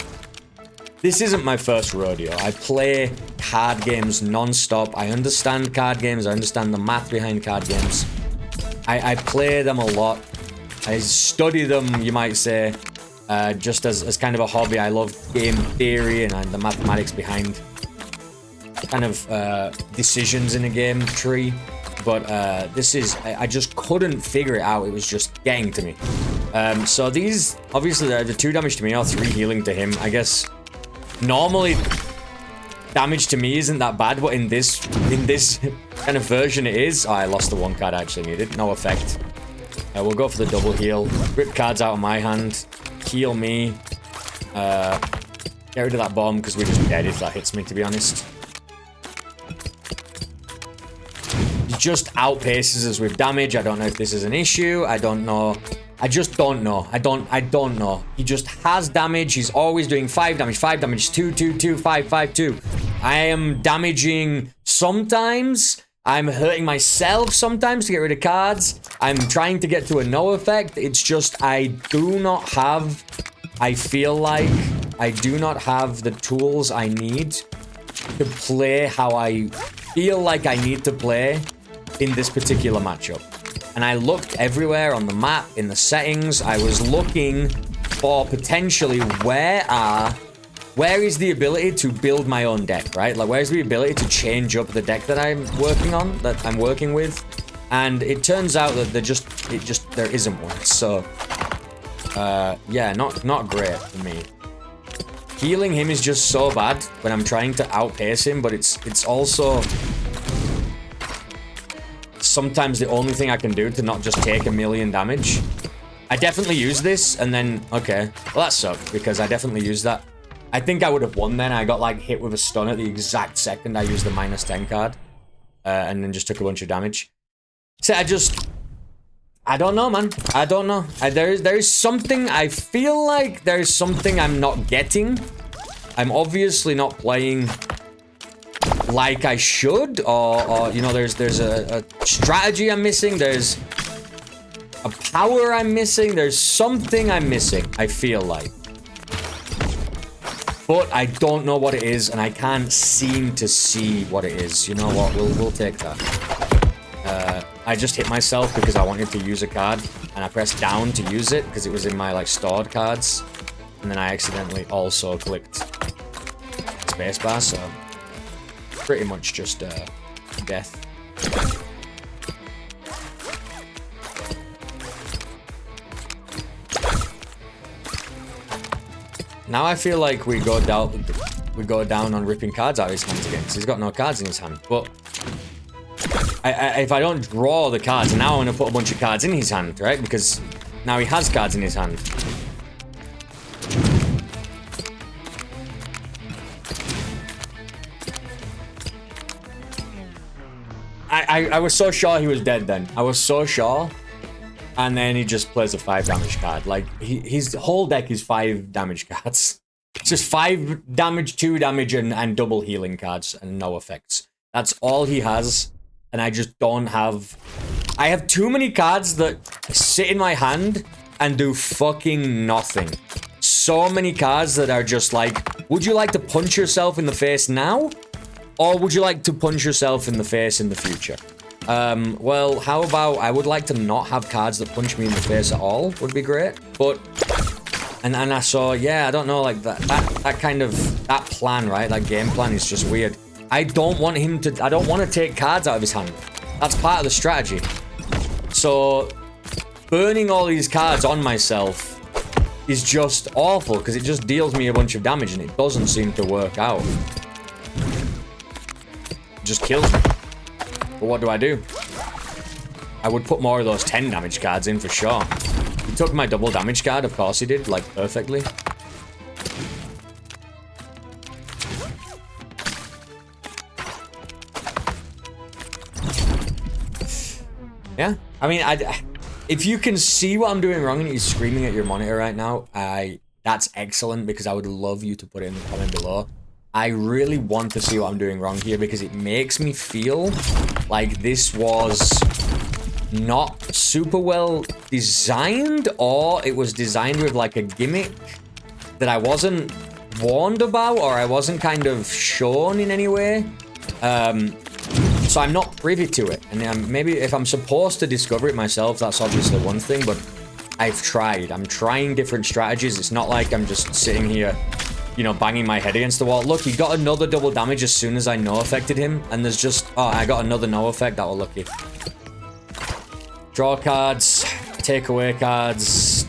this isn't my first rodeo. I play card games non-stop. I understand card games. I understand the math behind card games. I play them a lot. I study them, you might say, just as kind of a hobby. I love game theory and the mathematics behind kind of decisions in a game tree. But I just couldn't figure it out. It was just getting to me. So these, obviously, the 2 damage to me or 3 healing to him. I guess normally damage to me isn't that bad, but in this kind of version it is. Oh, I lost the 1 card I actually needed. No effect. We'll go for the double heal. Rip cards out of my hand. Heal me. Get rid of that bomb because we're just dead if that hits me, to be honest. He just outpaces us with damage. I don't know if this is an issue. I don't know. I just don't know. I don't know. He just has damage. He's always doing 5 damage, 2, 2, 2, 5, 5, 2. I am damaging sometimes. I'm hurting myself sometimes to get rid of cards. I'm trying to get to a no effect. It's just I feel like I do not have the tools I need to play how I feel like I need to play in this particular matchup. And I looked everywhere on the map, in the settings. I was looking for potentially where is the ability to build my own deck, right? Like, where's the ability to change up the deck that I'm working with? And it turns out that there isn't one. So, yeah, not great for me. Healing him is just so bad when I'm trying to outpace him, but it's also sometimes the only thing I can do to not just take 1,000,000 damage. I definitely use this, and then, okay. Well, that sucked, because I definitely used that. I think I would have won then. I got, like, hit with a stun at the exact second I used the -10 card. And then just took a bunch of damage. So I don't know, man. I don't know. There is something, I feel like there's something I'm not getting. I'm obviously not playing like I should, or you know, there's a strategy I'm missing. There's a power I'm missing. There's something I'm missing, I feel like. But I don't know what it is, and I can't seem to see what it is. You know what? We'll take that. I just hit myself because I wanted to use a card, and I pressed down to use it because it was in my, like, stored cards. And then I accidentally also clicked spacebar, so pretty much just death. Now I feel like we go down on ripping cards out of his hands again, because he's got no cards in his hand. But if I don't draw the cards, now I'm going to put a bunch of cards in his hand, right? Because now he has cards in his hand. I was so sure he was dead then. I was so sure. And then he just plays a 5 damage card. Like, his whole deck is 5 damage cards. It's just 5 damage, 2 damage, and double healing cards, and no effects. That's all he has. And I just don't have... I have too many cards that sit in my hand and do fucking nothing. So many cards that are just like, would you like to punch yourself in the face now? Or would you like to punch yourself in the face in the future? Well, how about I would like to not have cards that punch me in the face at all, would be great. But, and I saw, yeah, I don't know, like that kind of, that plan, right? That game plan is just weird. I don't want him to, I don't want to take cards out of his hand. That's part of the strategy. So, burning all these cards on myself is just awful, because it just deals me a bunch of damage and it doesn't seem to work out. Just kills me. But what do? I would put more of those 10 damage cards in for sure. He took my double damage card, of course he did, like perfectly. Yeah, I mean, if you can see what I'm doing wrong and you're screaming at your monitor right now, that's excellent, because I would love you to put it in the comment below. I really want to see what I'm doing wrong here, because it makes me feel like this was not super well designed, or it was designed with like a gimmick that I wasn't warned about, or I wasn't kind of shown in any way. So I'm not privy to it. And maybe if I'm supposed to discover it myself, that's obviously one thing, but I've tried. I'm trying different strategies. It's not like I'm just sitting here, you know, banging my head against the wall. Look, he got another double damage as soon as I no-affected him. And there's just... Oh, I got another no-effect. That was lucky. Draw cards. Take away cards.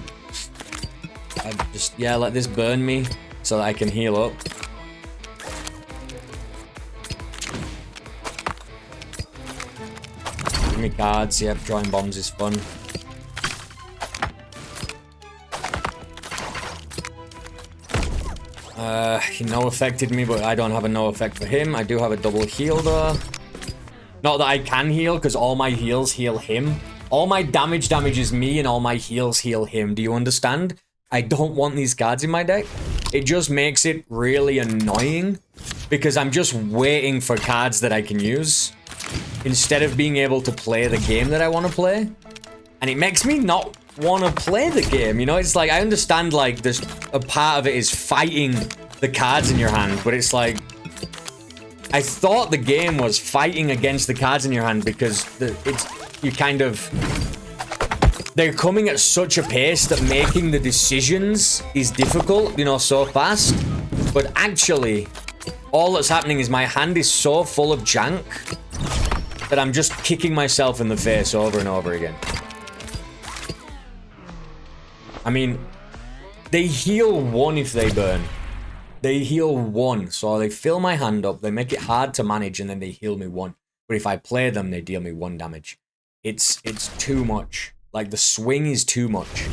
I just... Yeah, let this burn me so that I can heal up. Give me cards. Yep, drawing bombs is fun. He no-affected me, but I don't have a no-effect for him. I do have a double heal, though. Not that I can heal, because all my heals heal him. All my damage damages me, and all my heals heal him. Do you understand? I don't want these cards in my deck. It just makes it really annoying, because I'm just waiting for cards that I can use, instead of being able to play the game that I want to play. And it makes me not want to play the game, you know? It's like, I understand, like, there's a part of it is fighting the cards in your hand, but it's like, I thought the game was fighting against the cards in your hand, because you kind of, they're coming at such a pace that making the decisions is difficult, you know, so fast. But actually, all that's happening is my hand is so full of jank that I'm just kicking myself in the face over and over again. I mean, they heal 1 if they burn. They heal 1, so they fill my hand up, they make it hard to manage, and then they heal me 1. But if I play them, they deal me 1 damage. It's too much. Like, the swing is too much.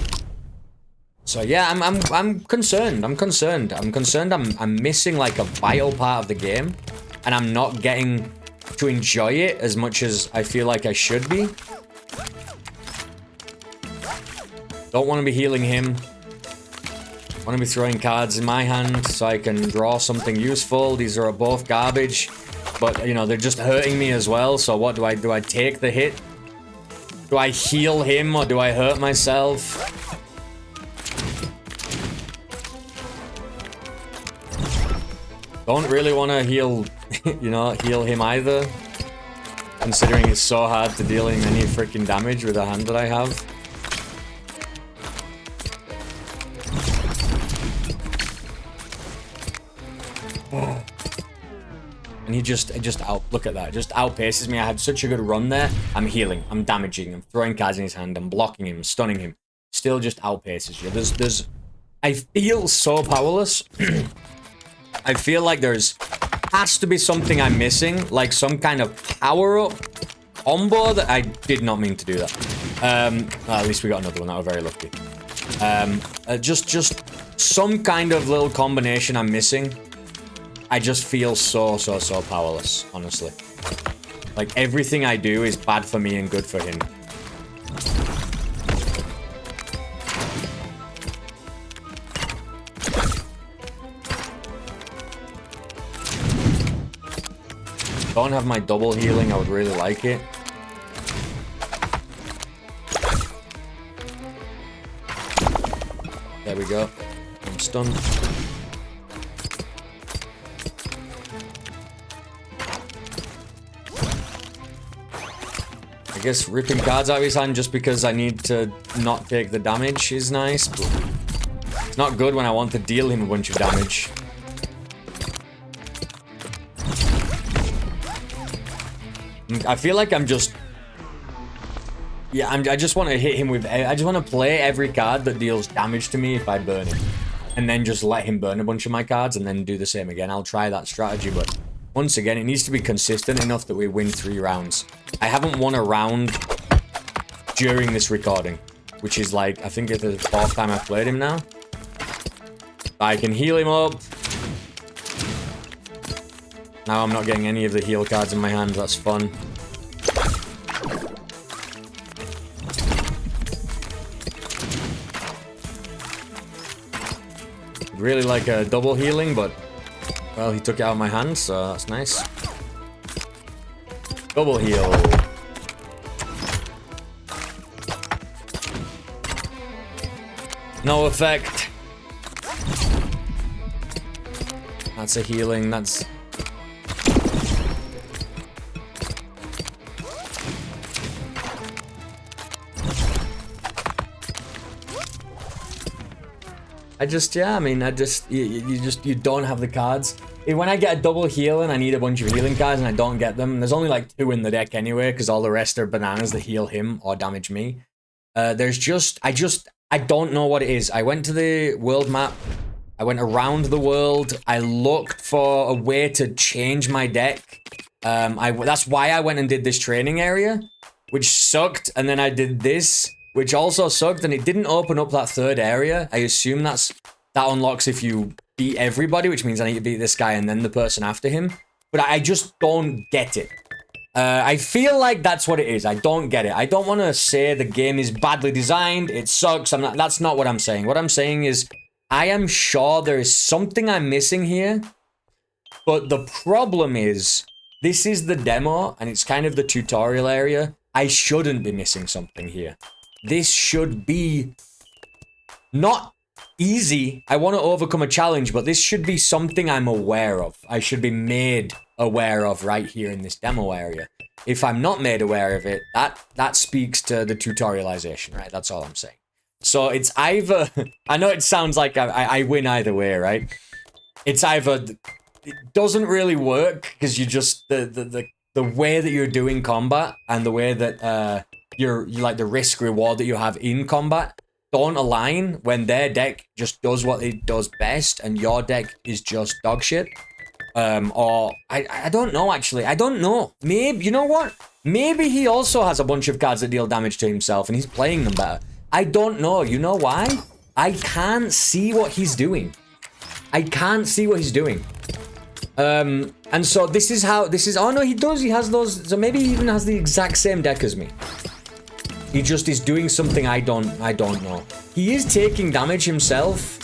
So yeah, I'm concerned. I'm concerned. I'm missing like a vital part of the game, and I'm not getting to enjoy it as much as I feel like I should be. Don't want to be healing him. I want to be throwing cards in my hand so I can draw something useful. These are both garbage, but you know, they're just hurting me as well. So what do? I take the hit? Do I heal him or do I hurt myself? Don't really want to heal, you know, heal him either, considering it's so hard to deal him any freaking damage with the hand that I have. And he just look at that, just outpaces me. I had such a good run there. I'm healing, I'm damaging, I'm throwing cards in his hand, I'm blocking him, stunning him. Still just outpaces you. I feel so powerless. I feel like has to be something I'm missing, like some kind of power-up combo that I did not mean to do that. Well, at least we got another one, that was very lucky. Just some kind of little combination I'm missing. I just feel so powerless, honestly. Like, everything I do is bad for me and good for him. Don't have my double healing, I would really like it. There we go. I'm stunned. I guess ripping cards out of his hand just because I need to not take the damage is nice, but it's not good when I want to deal him a bunch of damage. I feel like I'm just... Yeah, I just want to hit him with... I just want to play every card that deals damage to me if I burn him. And then just let him burn a bunch of my cards and then do the same again. I'll try that strategy, but once again, it needs to be consistent enough that we win 3 rounds. I haven't won a round during this recording, which is like, I think it's the 4th time I've played him now. I can heal him up. Now I'm not getting any of the heal cards in my hand, that's fun. Really like a double healing, but, well, he took it out of my hand, so that's nice. Double heal. No effect. That's a healing, that's... you don't have the cards. When I get a double heal and I need a bunch of healing cards and I don't get them, there's only like 2 in the deck anyway, because all the rest are bananas that heal him or damage me. I don't know what it is. I went to the world map, I went around the world, I looked for a way to change my deck. That's why I went and did this training area, which sucked, and then I did this, which also sucked, and it didn't open up that 3rd area. I assume that unlocks if you beat everybody, which means I need to beat this guy and then the person after him. But I just don't get it. I feel like that's what it is. I don't get it. I don't want to say the game is badly designed, it sucks. That's not what I'm saying. What I'm saying is, I am sure there is something I'm missing here. But the problem is, this is the demo, and it's kind of the tutorial area. I shouldn't be missing something here. This should be not easy. I want to overcome a challenge, but this should be something I'm aware of. I should be made aware of right here in this demo area. If I'm not made aware of it, that speaks to the tutorialization, right? That's all I'm saying. So it's either... I know it sounds like I win either way, right? It's either... It doesn't really work, because you just... The way that you're doing combat, and the way that... you like the risk reward that you have in combat don't align when their deck just does what it does best and your deck is just dog shit. Or I don't know, actually. I don't know. Maybe, you know what? Maybe he also has a bunch of cards that deal damage to himself and he's playing them better. I don't know. You know why? I can't see what he's doing. I can't see what he's doing. And so this is, oh no, he does. He has those. So maybe he even has the exact same deck as me. He just is doing something I don't know. He is taking damage himself.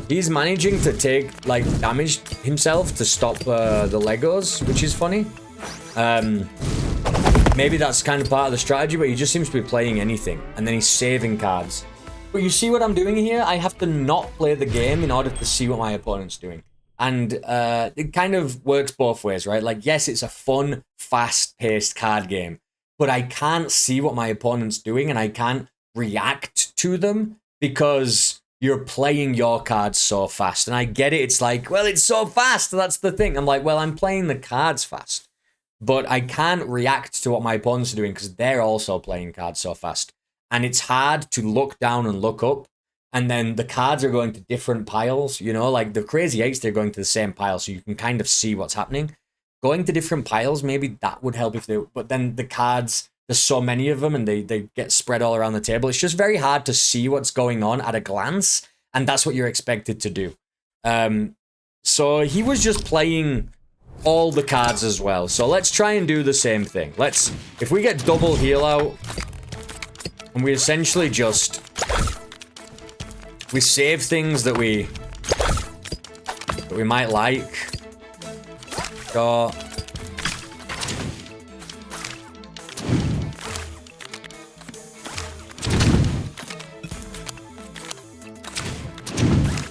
He's managing to take, like, damage himself to stop the Legos, which is funny. Maybe that's kind of part of the strategy, but he just seems to be playing anything. And then he's saving cards. But you see what I'm doing here? I have to not play the game in order to see what my opponent's doing. And it kind of works both ways, right? Like, yes, it's a fun, fast-paced card game. But I can't see what my opponent's doing, and I can't react to them because you're playing your cards so fast. And I get it. It's like, well, it's so fast. That's the thing. I'm like, well, I'm playing the cards fast. But I can't react to what my opponents are doing because they're also playing cards so fast. And it's hard to look down and look up. And then the cards are going to different piles, you know, like the crazy eights, they're going to the same pile. So you can kind of see what's happening. Going to different piles, maybe that would help if they, but then the cards, there's so many of them and they get spread all around the table. It's just very hard to see what's going on at a glance. And that's what you're expected to do. So he was just playing all the cards as well. So let's try and do the same thing. If we get double heal out, and we essentially just, we save things that we might like. Sure.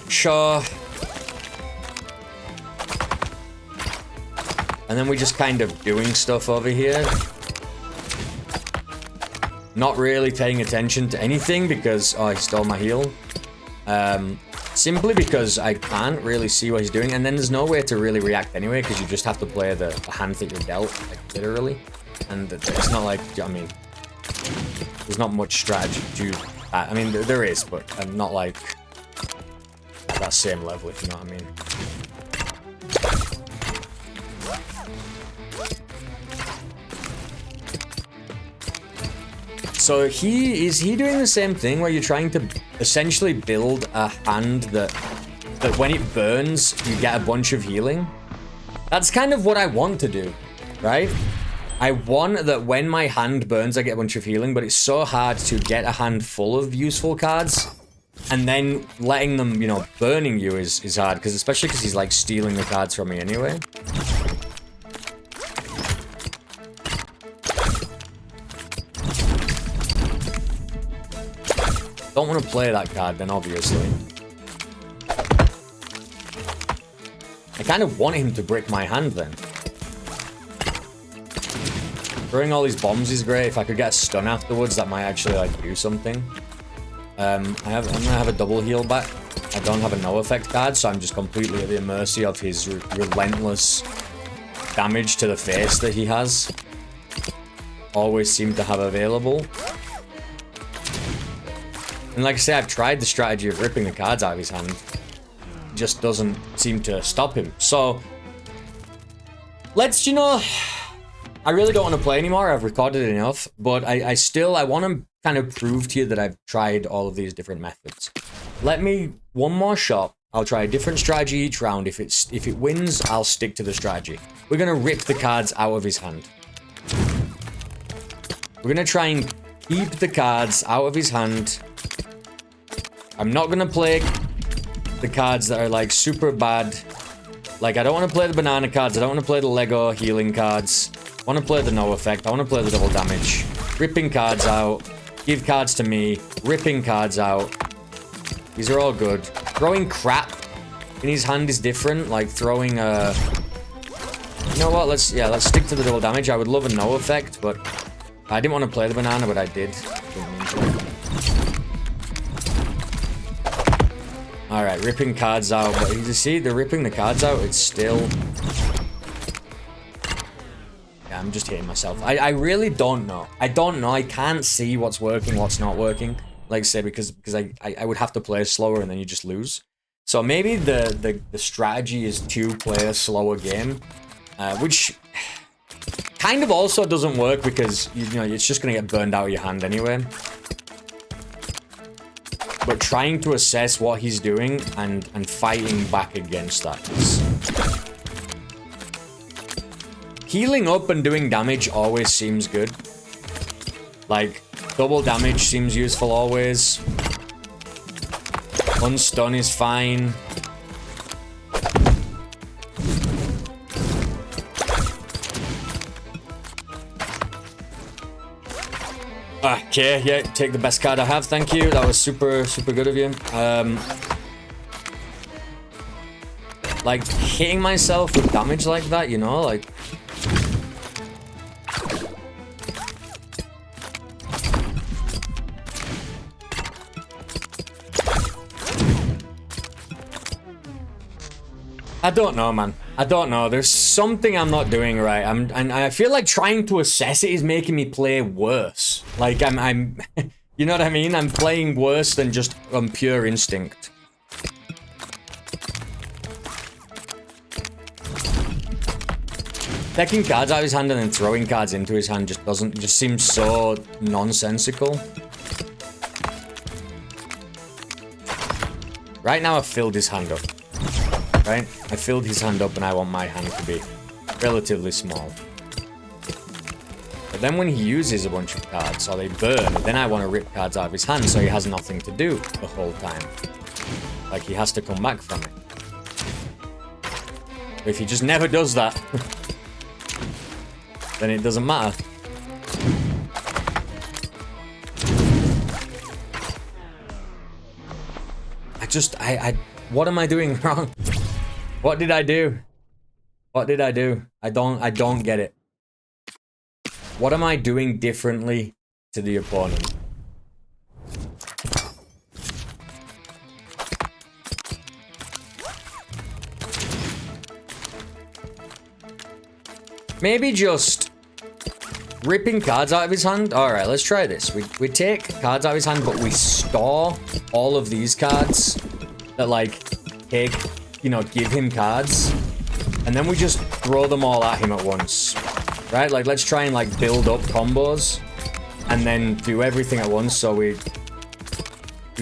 Sure. And then we just kind of doing stuff over here. Not really paying attention to anything because, oh, he stole my heal. Simply because I can't really see what he's doing. And then there's no way to really react anyway because you just have to play the hand that you're dealt, like literally. And it's not like, I mean, there's not much strategy to that. I mean, there is, but not like at that same level, if you know what I mean. So is he doing the same thing where you're trying to essentially build a hand that when it burns, you get a bunch of healing? That's kind of what I want to do, right? I want that when my hand burns, I get a bunch of healing, but it's so hard to get a hand full of useful cards. And then letting them, you know, burning you is hard, because especially because he's like stealing the cards from me anyway. Don't want to play that card then, obviously. I kind of want him to brick my hand then. Throwing all these bombs is great. If I could get a stun afterwards, that might actually like do something. I'm gonna have a double heal back. I don't have a no effect card, so I'm just completely at the mercy of his relentless damage to the face that he has. Always seem to have available. And like I say, I've tried the strategy of ripping the cards out of his hand. It just doesn't seem to stop him. So, let's, you know, I really don't want to play anymore. I've recorded enough. But I want to kind of prove to you that I've tried all of these different methods. Let me, one more shot. I'll try a different strategy each round. If it wins, I'll stick to the strategy. We're going to rip the cards out of his hand. We're going to try and keep the cards out of his hand. I'm not going to play the cards that are like super bad. Like, I don't want to play the banana cards. I don't want to play the Lego healing cards. I want to play the no effect. I want to play the double damage. Ripping cards out. Give cards to me. Ripping cards out. These are all good. Throwing crap in his hand is different. Like throwing a... You know what? Let's stick to the double damage. I would love a no effect, but I didn't want to play the banana, but I did. Alright, ripping cards out, but you see, they're ripping the cards out, it's still... Yeah, I'm just hitting myself. I really don't know. I don't know, I can't see what's working, what's not working. Like I said, because I would have to play slower and then you just lose. So maybe the strategy is to play a slower game, which kind of also doesn't work because, you know, it's just going to get burned out of your hand anyway. But trying to assess what he's doing and fighting back against that. Healing up and doing damage always seems good. Like, double damage seems useful always. Unstun is fine. Okay, yeah, take the best card I have, thank you. That was super, super good of you. Like, hitting myself with damage like that, you know, like... I don't know, man. I don't know. There's something I'm not doing right. And I feel like trying to assess it is making me play worse. Like I'm you know what I mean? I'm playing worse than just on pure instinct. Taking cards out of his hand and then throwing cards into his hand just seems so nonsensical. Right now I've filled his hand up. Right? I filled his hand up and I want my hand to be relatively small. But then when he uses a bunch of cards, or they burn, then I want to rip cards out of his hand so he has nothing to do the whole time. Like, he has to come back from it. But if he just never does that, then it doesn't matter. What am I doing wrong? What did I do? What did I do? I don't get it. What am I doing differently to the opponent? Maybe just ripping cards out of his hand. Alright, let's try this. We take cards out of his hand, but we store all of these cards that, like, take, you know, give him cards. And then we just throw them all at him at once. Right? Like, let's try and, like, build up combos. And then do everything at once. So we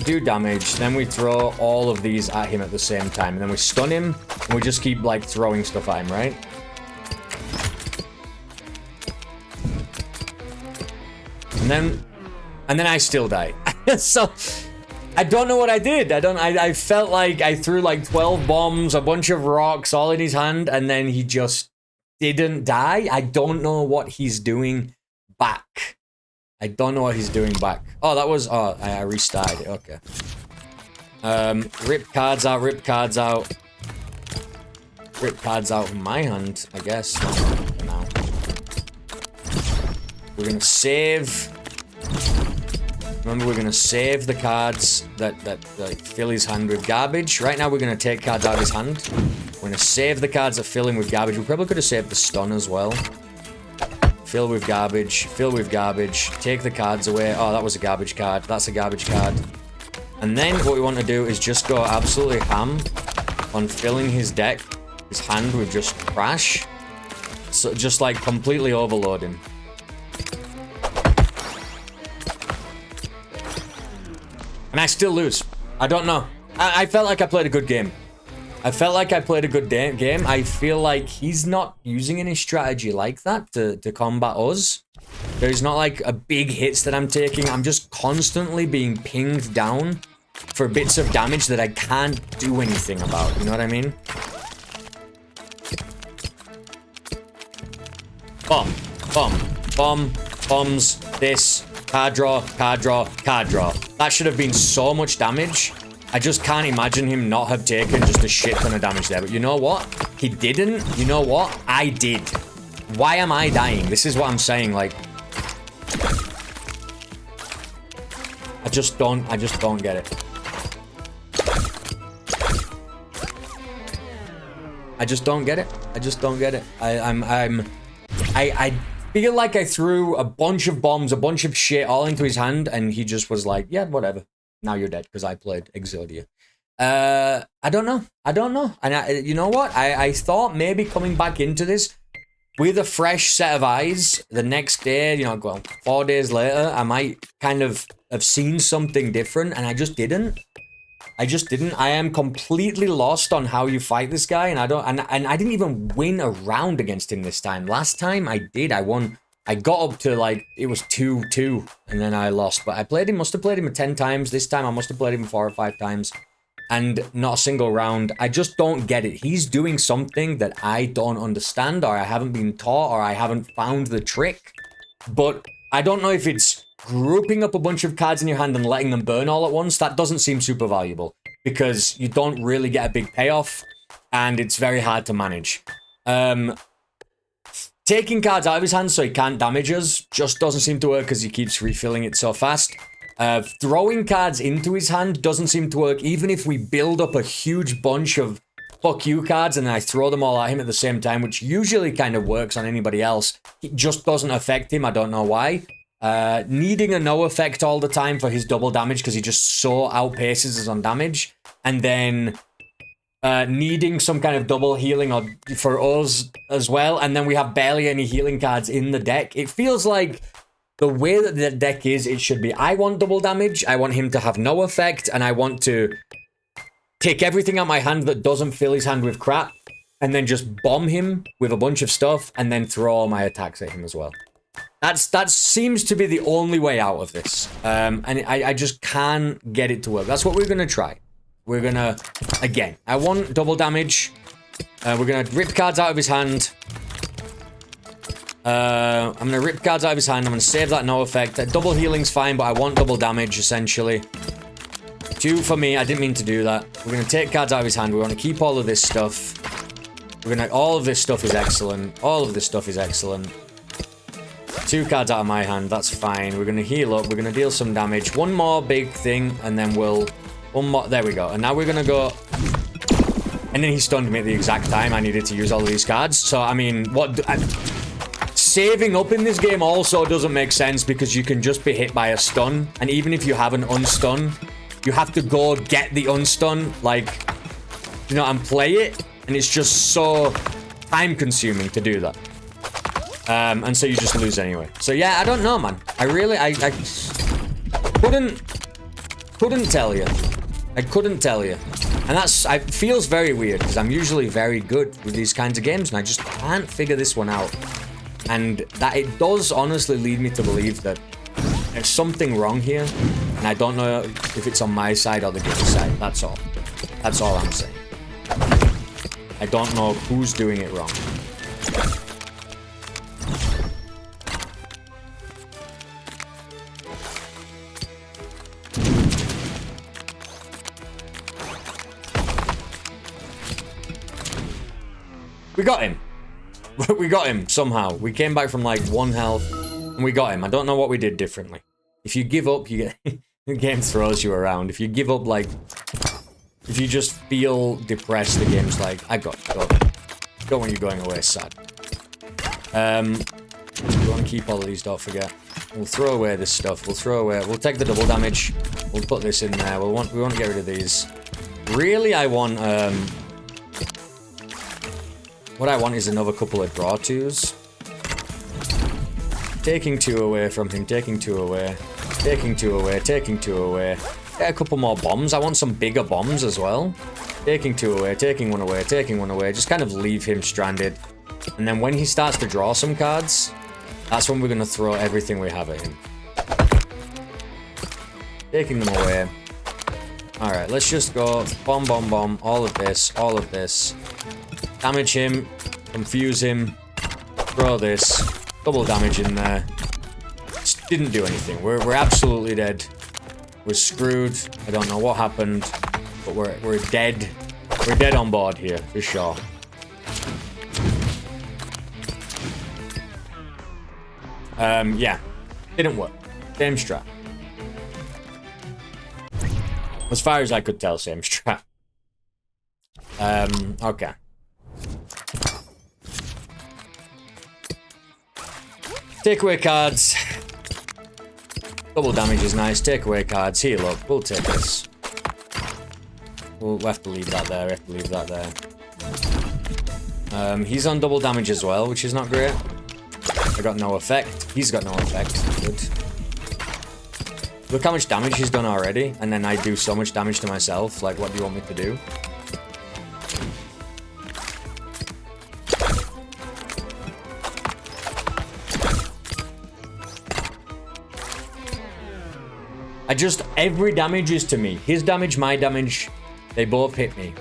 do damage. Then we throw all of these at him at the same time. And then we stun him. And we just keep, like, throwing stuff at him, right? And then I still die. So I don't know what I did. I felt like I threw like 12 bombs, a bunch of rocks all in his hand, and then he just didn't die. I don't know what he's doing back. I don't know what he's doing back. Oh, that was, oh, I restarted it. Okay. Rip cards out, rip cards out. Rip cards out from my hand, I guess. For now. We're gonna save. Remember, we're gonna save the cards that fill his hand with garbage. Right now, we're gonna take cards out of his hand. We're gonna save the cards that fill him with garbage. We probably could have saved the stun as well. Fill with garbage. Fill with garbage. Take the cards away. Oh, that was a garbage card. That's a garbage card. And then what we want to do is just go absolutely ham on filling his deck, his hand with just trash. So just like completely overload him. And I still lose. I don't know. I felt like I played a good game. I felt like I played a good game. I feel like he's not using any strategy like that to combat us. There's not like a big hits that I'm taking. I'm just constantly being pinged down for bits of damage that I can't do anything about. You know what I mean? Bomb. Bomb. Bomb. Bombs. This. Card draw, card draw, card draw. That should have been so much damage. I just can't imagine him not have taken just a shit ton of damage there. But you know what? He didn't. You know what? I did. Why am I dying? This is what I'm saying. Like, I just don't get it. I just don't get it. I just don't get it. I feel like I threw a bunch of bombs, a bunch of shit all into his hand, and he just was like, yeah, whatever. Now you're dead, because I played Exodia. I don't know. I don't know. And you know what? I thought maybe coming back into this with a fresh set of eyes the next day, you know, well, 4 days later, I might kind of have seen something different, and I just didn't. I just didn't. I am completely lost on how you fight this guy, and I didn't even win a round against him this time. Last time I did. I won. I got up to, like, it was 2-2, and then I lost. But I must have played him 10 times. This time I must have played him 4 or 5 times, and not a single round. I just don't get it. He's doing something that I don't understand, or I haven't been taught, or I haven't found the trick. But I don't know if it's grouping up a bunch of cards in your hand and letting them burn all at once. That doesn't seem super valuable, because you don't really get a big payoff, and it's very hard to manage. Taking cards out of his hand so he can't damage us just doesn't seem to work, because he keeps refilling it so fast. Throwing cards into his hand doesn't seem to work, even if we build up a huge bunch of fuck you cards and then I throw them all at him at the same time, which usually kind of works on anybody else. It just doesn't affect him. I don't know why. Needing a no effect all the time for his double damage because he just so outpaces us on damage. And then needing some kind of double healing for us as well. And then we have barely any healing cards in the deck. It feels like the way that the deck is, it should be. I want double damage. I want him to have no effect. And I want to take everything out my hand that doesn't fill his hand with crap. And then just bomb him with a bunch of stuff. And then throw all my attacks at him as well. That seems to be the only way out of this. And I just can't get it to work. That's what we're going to try. We're going to, again, I want double damage. We're going to rip cards out of his hand. I'm going to rip cards out of his hand. I'm going to save that no effect. Double healing's fine, but I want double damage, essentially. 2 for me. I didn't mean to do that. We're going to take cards out of his hand. We want to keep all of this stuff. All of this stuff is excellent. All of this stuff is excellent. 2 cards out of my hand. That's fine. We're going to heal up. We're going to deal some damage. One more big thing, and then we'll... One more. There we go. And now we're going to go... And then he stunned me at the exact time I needed to use all of these cards. So, I mean, saving up in this game also doesn't make sense because you can just be hit by a stun. And even if you have an unstun, you have to go get the unstun, like, you know, and play it. And it's just so time-consuming to do that. And so you just lose anyway. So, yeah, I don't know, man. I couldn't tell you. I couldn't tell you. And it feels very weird because I'm usually very good with these kinds of games and I just can't figure this one out. And that it does honestly lead me to believe that there's something wrong here. And I don't know if it's on my side or the game's side. That's all. That's all I'm saying. I don't know who's doing it wrong. We got him. We got him somehow. We came back from like 1 health and we got him. I don't know what we did differently. If you give up, you get the game throws you around. If you give up, like, if you just feel depressed, the game's like, I got you. Don't want you going away, sad. We want to keep all of these, don't forget. We'll throw away this stuff. We'll take the double damage. We'll put this in there. We want to get rid of these. Really, I want, what I want is another couple of draw 2s. Taking 2 away from him, taking 2 away. Taking 2 away, taking 2 away. Get a couple more bombs. I want some bigger bombs as well. Taking 2 away, taking 1 away, taking 1 away. Just kind of leave him stranded. And then when he starts to draw some cards, that's when we're going to throw everything we have at him. Taking them away. Alright, let's just go bomb, bomb, bomb. All of this, all of this. Damage him, confuse him, throw this, double damage in there. Just didn't do anything. We're absolutely dead. We're screwed. I don't know what happened, but we're dead. We're dead on board here for sure. Yeah, didn't work. Same strat. As far as I could tell, same strat. Okay. Take away cards. Double damage is nice. Take away cards. Heal up. We'll take this. We'll have to leave that there. We have to leave that there. He's on double damage as well, which is not great. I got no effect. He's got no effect. Good. Look how much damage he's done already, and then I do so much damage to myself. Like, what do you want me to do? Every damage is to me. His damage, my damage, they both hit me.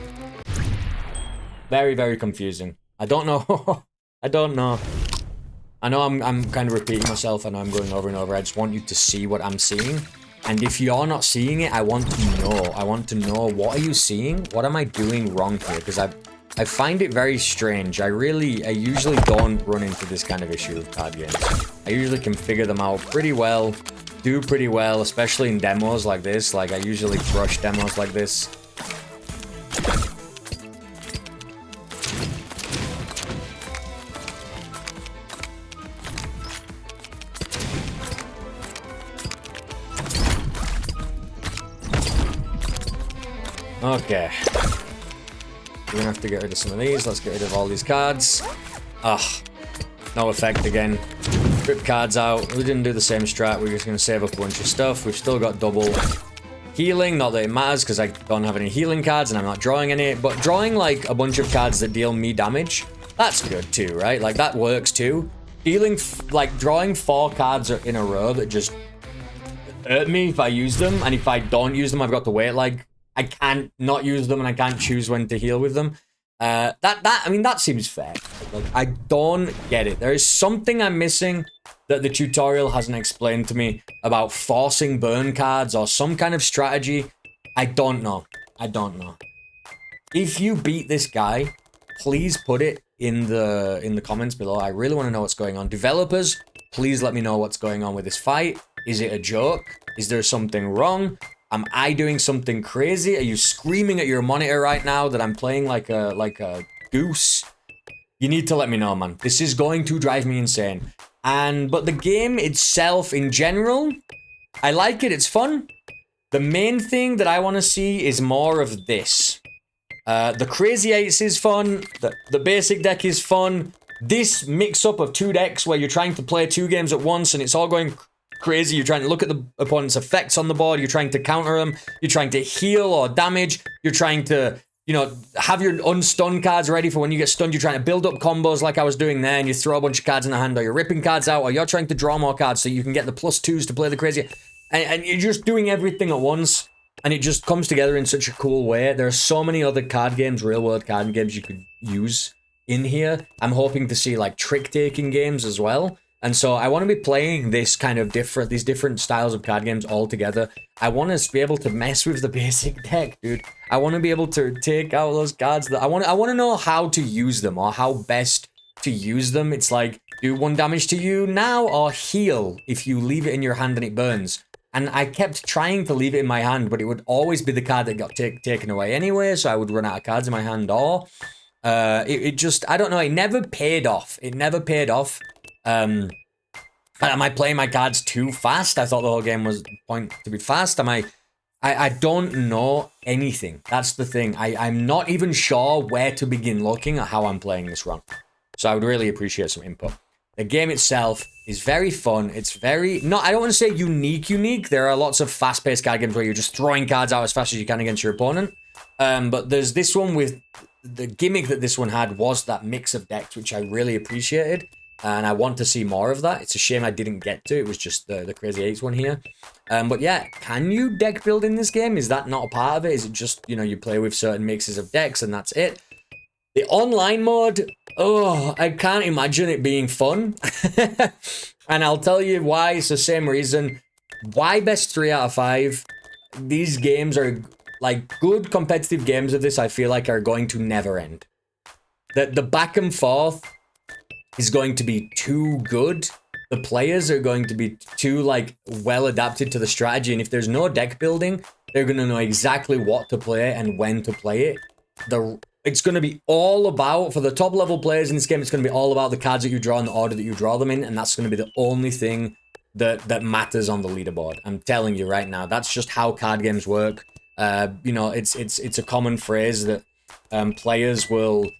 Very, very confusing. I don't know. I don't know. I know I'm kind of repeating myself. I know I'm going over and over. I just want you to see what I'm seeing. And if you're not seeing it, I want to know. I want to know, what are you seeing? What am I doing wrong here? Because I find it very strange. I usually don't run into this kind of issue with card games. I usually can figure them out pretty well. Do pretty well, especially in demos like this. Like, I usually crush demos like this. Okay. We're gonna have to get rid of some of these. Let's get rid of all these cards. Ugh. No effect again. Rip cards out. We didn't do the same strat. We're just gonna save up a bunch of stuff. We've still got double healing. Not that it matters because I don't have any healing cards and I'm not drawing any. But drawing like a bunch of cards that deal me damage, that's good too, right? Like that works too. Healing, like drawing 4 cards in a row that just hurt me if I use them, and if I don't use them, I've got to wait. Like I can't not use them, and I can't choose when to heal with them. I mean, that seems fair. Like, I don't get it. There is something I'm missing that the tutorial hasn't explained to me about forcing burn cards or some kind of strategy. I don't know. I don't know. If you beat this guy, please put it in the comments below. I really want to know what's going on. Developers, please let me know what's going on with this fight. Is it a joke? Is there something wrong? Am I doing something crazy? Are you screaming at your monitor right now that I'm playing like a goose? You need to let me know, man. This is going to drive me insane. But the game itself in general, I like it. It's fun. The main thing that I want to see is more of this. The Crazy Eights is fun. The basic deck is fun. This mix-up of 2 decks where you're trying to play 2 games at once and it's all going crazy. You're trying to look at the opponent's effects on the board. You're trying to counter them. You're trying to heal or damage. You're trying to, you know, have your unstun cards ready for when you get stunned. You're trying to build up combos like I was doing there, and you throw a bunch of cards in the hand, or you're ripping cards out, or you're trying to draw more cards so you can get the +2s to play the crazy. And you're just doing everything at once, and it just comes together in such a cool way. There are so many other card games, real-world card games you could use in here. I'm hoping to see, like, trick-taking games as well. And so I want to be playing this kind of these different styles of card games all together. I want to be able to mess with the basic deck, dude. I want to be able to take out those cards that I want to know how to use them or how best to use them. It's like, do 1 damage to you now or heal if you leave it in your hand and it burns. And I kept trying to leave it in my hand, but it would always be the card that got taken away anyway, so I would run out of cards in my hand, or it just, I don't know, it never paid off. It never paid off. Am I playing my cards too fast? I thought the whole game was point to be fast. I don't know anything. That's the thing. I'm not even sure where to begin looking at how I'm playing this run. So I would really appreciate some input. The game itself is very fun. It's very, I don't want to say unique. There are lots of fast-paced card games where you're just throwing cards out as fast as you can against your opponent. But there's this one with, the gimmick that this one had was that mix of decks, which I really appreciated. And I want to see more of that. It's a shame I didn't get to. It was just the Crazy Eights one here. But yeah, can you deck build in this game? Is that not a part of it? Is it just, you know, you play with certain mixes of decks and that's it? The online mode, oh, I can't imagine it being fun. And I'll tell you why. It's the same reason. Why best 3 out of 5? These games are, like, good competitive games of this, I feel like, are going to never end. The back and forth is going to be too good. The players are going to be too, like, well adapted to the strategy. And if there's no deck building, they're going to know exactly what to play and when to play it. It's going to be all about, for the top level players in this game, it's going to be all about the cards that you draw and the order that you draw them in. And that's going to be the only thing that matters on the leaderboard. I'm telling you right now, that's just how card games work. You know, it's a common phrase that players will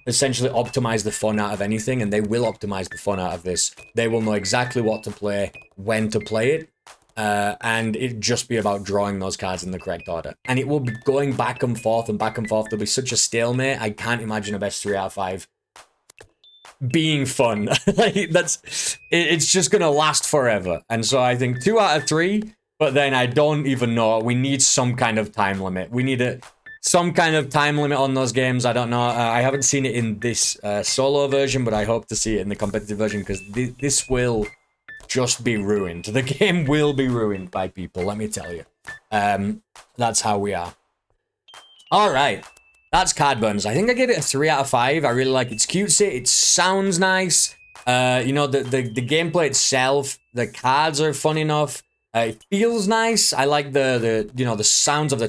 essentially optimize the fun out of anything, and they will optimize the fun out of this. They will know exactly what to play, when to play it, and it'd just be about drawing those cards in the correct order. And it will be going back and forth and back and forth. There'll be such a stalemate. I can't imagine a best 3 out of 5 being fun. Like, it's just gonna last forever. And so I think 2 out of 3, but then I don't even know. We need some kind of time limit. We need some kind of time limit on those games. I don't know. I haven't seen it in this solo version, but I hope to see it in the competitive version, because this will just be ruined. The game will be ruined by people, let me tell you. That's how we are. All right. That's Cardburners. I think I gave it a 3 out of 5. I really like it. It's cutesy. It sounds nice. You know, the gameplay itself, the cards are fun enough. It feels nice. I like the you know, the sounds of the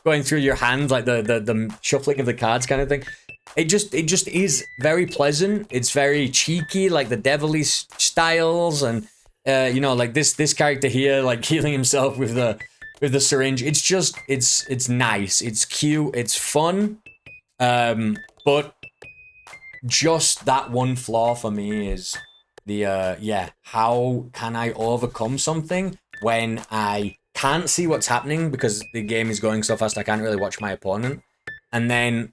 going through your hands, like the shuffling of the cards kind of thing. It just is very pleasant. It's very cheeky, like the devilly styles, and you know, like this character here, like healing himself with with the syringe. It's just, it's nice. It's cute. It's fun. But just that one flaw for me is the, yeah, how can I overcome something when I can't see what's happening because the game is going so fast I can't really watch my opponent? And then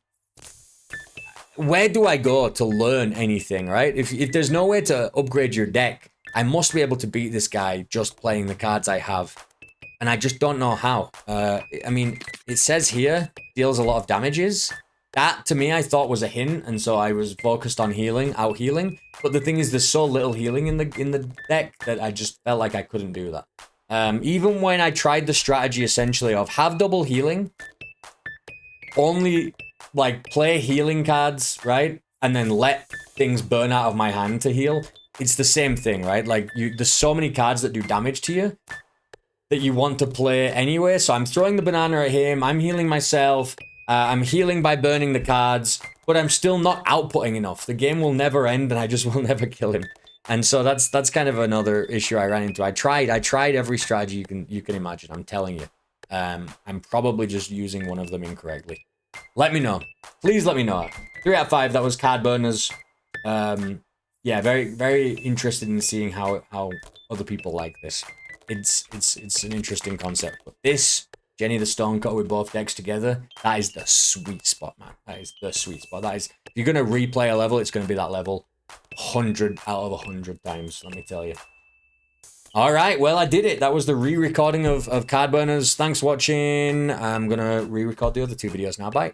where do I go to learn anything, right? If there's no way to upgrade your deck, I must be able to beat this guy just playing the cards I have. And I just don't know how. I mean, it says here, deals a lot of damages. That, to me, I thought was a hint, and so I was focused on healing, out healing. But the thing is, there's so little healing in the deck that I just felt like I couldn't do that. Even when I tried the strategy, essentially, of have double healing, only, like, play healing cards, right? And then let things burn out of my hand to heal. It's the same thing, right? Like, there's so many cards that do damage to you that you want to play anyway. So I'm throwing the banana at him. I'm healing myself. I'm healing by burning the cards, but I'm still not outputting enough. The game will never end, and I just will never kill him. And so that's kind of another issue I ran into. I tried every strategy you can imagine. I'm telling you, I'm probably just using one of them incorrectly. Let me know, please. Let me know. 3 out of 5. That was Cardburners. Yeah, very interested in seeing how other people like this. It's an interesting concept, but this. Jenny the Stonecutter with both decks together, that is the sweet spot, man. That is the sweet spot. That is, if you're going to replay a level, it's going to be that level 100 out of 100 times, let me tell you. All right, well, I did it. That was the re-recording of Cardburners. Thanks for watching. I'm going to re-record the other 2 videos now. Bye.